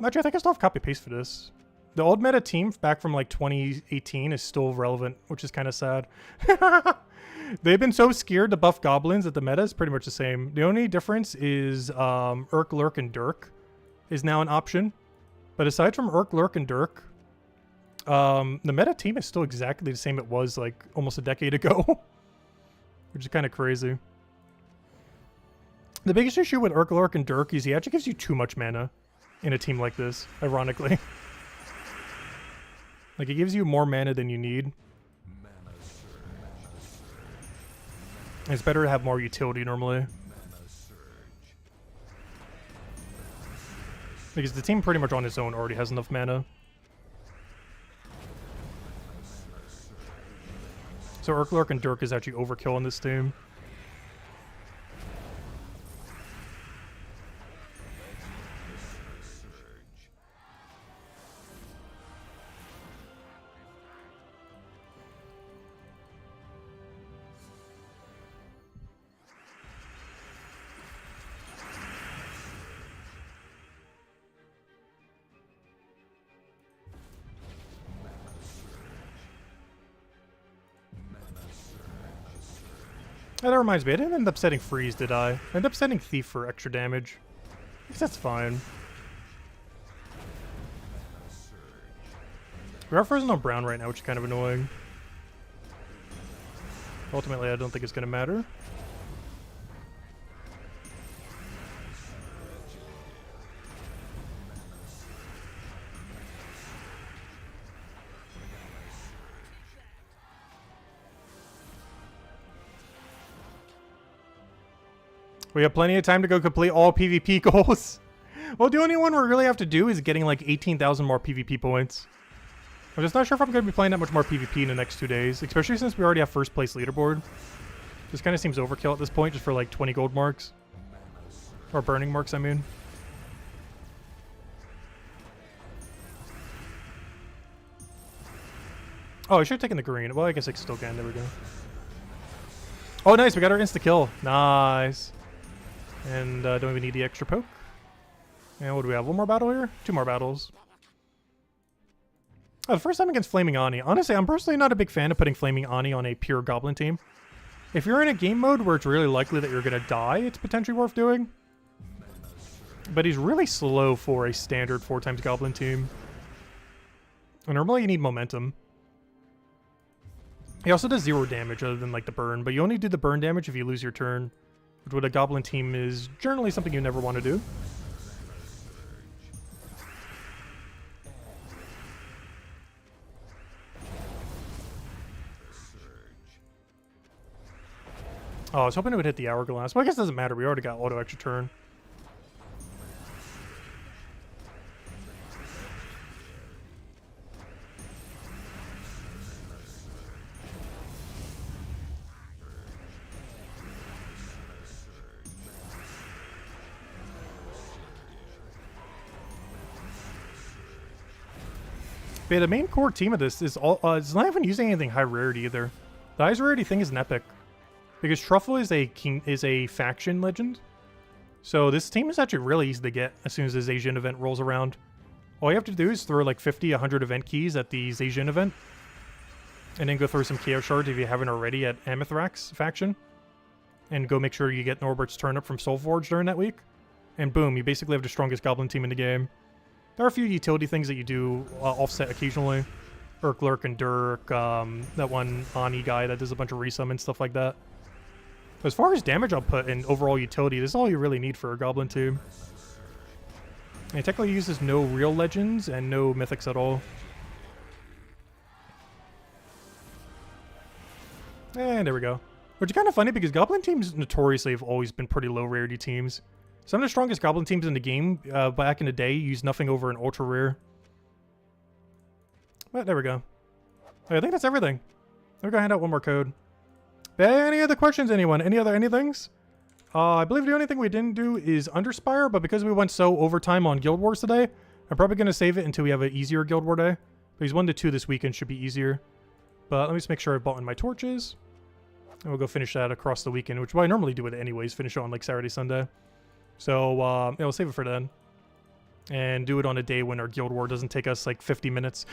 actually I think I still have copy paste for this. The old meta team back from like 2018 is still relevant, which is kind of sad. They've been so scared to buff goblins that the meta is pretty much the same. The only difference is Urk, Lurk, and Dirk is now an option. But aside from Urk, Lurk, and Dirk, the meta team is still exactly the same it was like almost a decade ago. Which is kind of crazy. The biggest issue with Urk, Lurk, and Dirk is he actually gives you too much mana in a team like this, ironically. Like, it gives you more mana than you need. It's better to have more utility normally. Because the team pretty much on its own already has enough mana. So Urk, Lurk, and Dirk is actually overkill in this team. Oh, that reminds me, I didn't end up setting Freeze, did I? I ended up setting Thief for extra damage. I guess that's fine. We are frozen on brown right now, which is kind of annoying. Ultimately, I don't think it's going to matter. We have plenty of time to go complete all PvP goals. Well, the only one we really have to do is getting like 18,000 more PvP points. I'm just not sure if I'm going to be playing that much more PvP in the next 2 days, especially since we already have first place leaderboard. This kind of seems overkill at this point, just for like 20 gold marks. Or burning marks, I mean. Oh, I should have taken the green. Well, I guess I still can. There we go. Oh, nice. We got our insta-kill. Nice. And don't even need the extra poke. And what do we have? One more battle here? 2 more battles. Oh, the first time against Flaming Ani. Honestly, I'm personally not a big fan of putting Flaming Ani on a pure Goblin team. If you're in a game mode where it's really likely that you're going to die, it's potentially worth doing. But he's really slow for a standard 4x Goblin team. And normally you need momentum. He also does 0 damage other than like the burn, but you only do the burn damage if you lose your turn. Which with a Goblin team is generally something you never want to do. Oh, I was hoping it would hit the Hourglass. Well, I guess it doesn't matter. We already got auto extra turn. But yeah, the main core team of this is all it's not even using anything high rarity either. The highest rarity thing is an epic. Because Truffle is a faction legend. So this team is actually really easy to get as soon as the Zacian event rolls around. All you have to do is throw like 50, 100 event keys at the Zacian event. And then go throw some Chaos Shards if you haven't already at Amithrax faction. And go make sure you get Norbert's turn up from Soulforge during that week. And boom, you basically have the strongest Goblin team in the game. There are a few utility things that you do offset occasionally. Urk, Lurk, and Dirk, that one Ani guy that does a bunch of resummon, stuff like that. As far as damage output and overall utility, this is all you really need for a Goblin team. And it technically uses no real legends and no mythics at all. And there we go. Which is kind of funny because Goblin teams notoriously have always been pretty low rarity teams. Some of the strongest Goblin teams in the game back in the day used nothing over an ultra rare. But there we go. I think that's everything. We're gonna hand out one more code. Any other questions, anyone? Any other anythings? I believe the only thing we didn't do is Underspire, but because we went so overtime on Guild Wars today, I'm probably going to save it until we have an easier Guild War day. But he's 1 to 2 this weekend, should be easier. But let me just make sure I bought in my torches. And we'll go finish that across the weekend, which is why I normally do it anyways, finish it on like Saturday, Sunday. So, yeah, we'll save it for then. And do it on a day when our guild war doesn't take us like 50 minutes.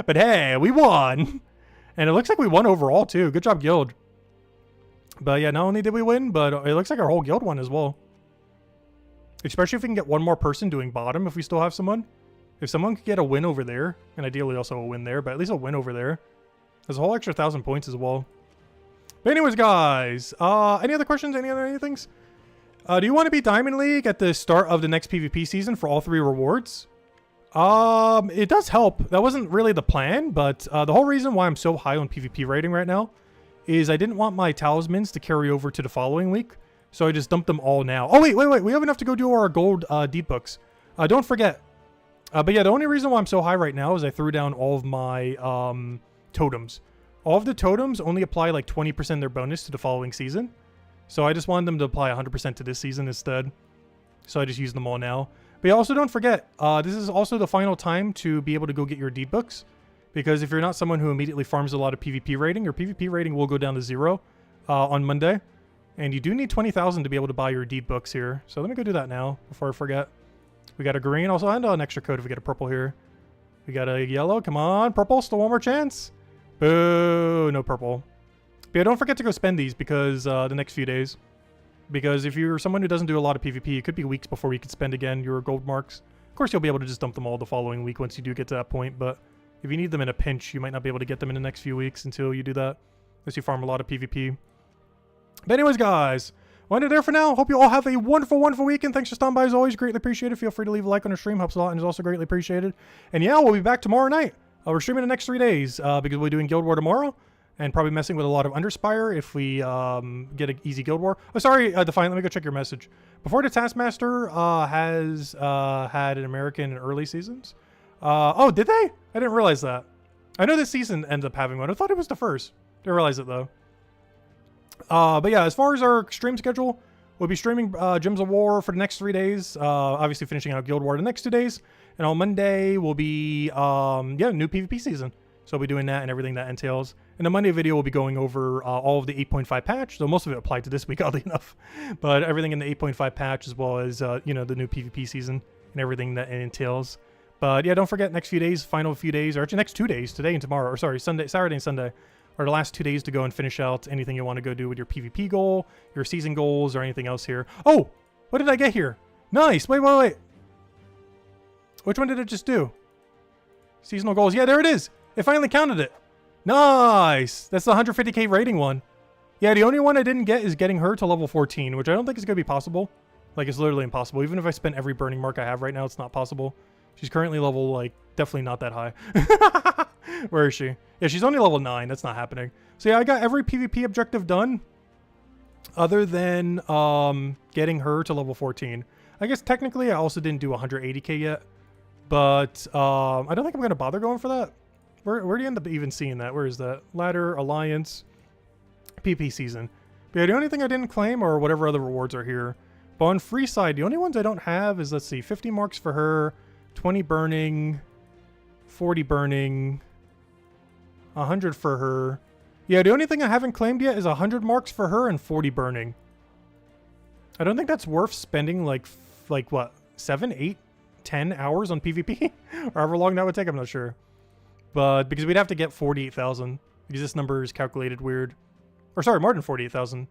But hey, we won! And it looks like we won overall too. Good job, guild. But yeah, not only did we win, but it looks like our whole guild won as well. Especially if we can get one more person doing bottom if we still have someone. If someone could get a win over there, and ideally also a win there, but at least a win over there. There's a whole extra 1,000 points as well. But anyways, guys, any other questions? Any other anythings? Do you want to be Diamond League at the start of the next PvP season for all 3 rewards? It does help. That wasn't really the plan, but the whole reason why I'm so high on PvP rating right now is I didn't want my talismans to carry over to the following week, so I just dumped them all now. Oh, wait. We have enough to go do our gold deed books. Don't forget. But yeah, the only reason why I'm so high right now is I threw down all of my totems. All of the totems only apply like 20% their bonus to the following season. So I just wanted them to apply 100% to this season instead. So I just used them all now. But yeah, also don't forget, this is also the final time to be able to go get your deed books. Because if you're not someone who immediately farms a lot of PvP rating, your PvP rating will go down to 0 on Monday. And you do need 20,000 to be able to buy your deed books here. So let me go do that now before I forget. We got a green also, and an extra code if we get a purple here. We got a yellow. Come on, purple. Still one more chance. Boo, no purple. But yeah, don't forget to go spend these because the next few days. Because if you're someone who doesn't do a lot of PvP, it could be weeks before you could spend again your gold marks. Of course, you'll be able to just dump them all the following week once you do get to that point. But if you need them in a pinch, you might not be able to get them in the next few weeks until you do that. Unless you farm a lot of PvP. But anyways, guys, we'll end it there for now. Hope you all have a wonderful, wonderful weekend. Thanks for stopping by as always. Greatly appreciated. Feel free to leave a like on the stream. Helps a lot and is also greatly appreciated. And yeah, we'll be back tomorrow night. We're streaming the next 3 days because we'll be doing Guild War tomorrow. And probably messing with a lot of Underspire if we get an easy Guild War. Oh, sorry, Defiant. Let me go check your message. Before the Taskmaster has had an American in early seasons. Oh, did they? I didn't realize that. I know this season ends up having one. I thought it was the first. Didn't realize it, though. But yeah, as far as our stream schedule, we'll be streaming Gems of War for the next 3 days. Obviously finishing out Guild War the next 2 days. And on Monday, we'll be, new PvP season. So we'll be doing that and everything that entails. In the Monday video, we'll be going over all of the 8.5 patch. So most of it applied to this week, oddly enough. But everything in the 8.5 patch as well as, the new PvP season and everything that it entails. But yeah, don't forget next few days, final few days, or actually next 2 days, today and tomorrow, or sorry, Saturday and Sunday, are the last 2 days to go and finish out anything you want to go do with your PvP goal, your season goals, or anything else here. Oh, what did I get here? Nice. Wait. Which one did it just do? Seasonal goals. Yeah, there it is. It finally counted it. Nice. That's the 150k rating one. Yeah, the only one I didn't get is getting her to level 14, which I don't think is going to be possible. Like, it's literally impossible. Even if I spent every burning mark I have right now, it's not possible. She's currently level, like, definitely not that high. Where is she? Yeah, she's only level 9. That's not happening. So yeah, I got every PvP objective done. Other than getting her to level 14. I guess technically I also didn't do 180k yet. But I don't think I'm going to bother going for that. Where do you end up even seeing that? Where is that? Ladder, Alliance, PP season. But yeah, the only thing I didn't claim are whatever other rewards are here. But on free side, the only ones I don't have is, let's see, 50 marks for her, 20 burning, 40 burning, 100 for her. Yeah, the only thing I haven't claimed yet is 100 marks for her and 40 burning. I don't think that's worth spending like what, 7, 8, 10 hours on PvP? Or however long that would take, I'm not sure. But because we'd have to get 48,000 because this number is calculated weird. Or sorry, more than 48,000. Do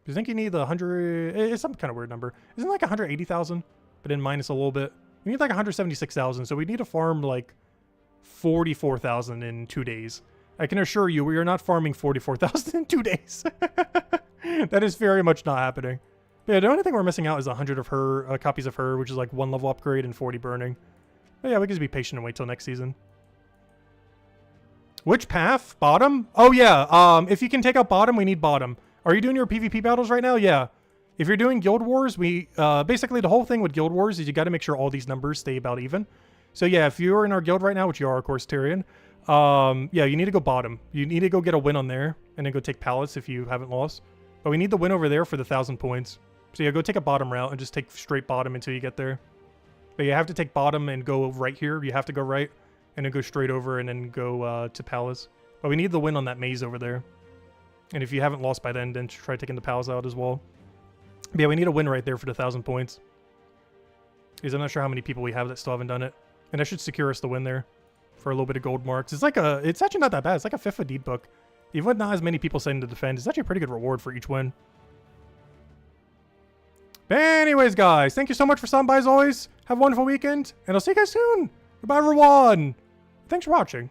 you think you need the 100? It's some kind of weird number. Isn't it like 180,000? But then minus a little bit. We need like 176,000. So we need to farm like 44,000 in 2 days. I can assure you, we are not farming 44,000 in 2 days. That is very much not happening. But yeah, the only thing we're missing out is 100 of her copies of her, which is like 1 level upgrade and 40 burning. But yeah, we can just be patient and wait till next season. Which path? Bottom? Oh yeah, if you can take out bottom, we need bottom. Are you doing your PvP battles right now? Yeah. If you're doing Guild Wars, we basically the whole thing with Guild Wars is you got to make sure all these numbers stay about even. So yeah, if you're in our guild right now, which you are, of course, Tyrion, yeah, you need to go bottom. You need to go get a win on there and then go take pallets if you haven't lost. But we need the win over there for the 1,000 points. So yeah, go take a bottom route and just take straight bottom until you get there. But you have to take bottom and go right here. You have to go right. and then go straight over and then go to Palace. But we need the win on that maze over there. And if you haven't lost by then try taking the Palace out as well. But yeah, we need a win right there for the 1,000 points. Because I'm not sure how many people we have that still haven't done it. And that should secure us the win there for a little bit of gold marks. It's actually not that bad. It's like a fifth of deed book. Even with not as many people setting to defend, it's actually a pretty good reward for each win. But anyways, guys, thank you so much for stopping by as always. Have a wonderful weekend, and I'll see you guys soon. Goodbye, everyone. Thanks for watching.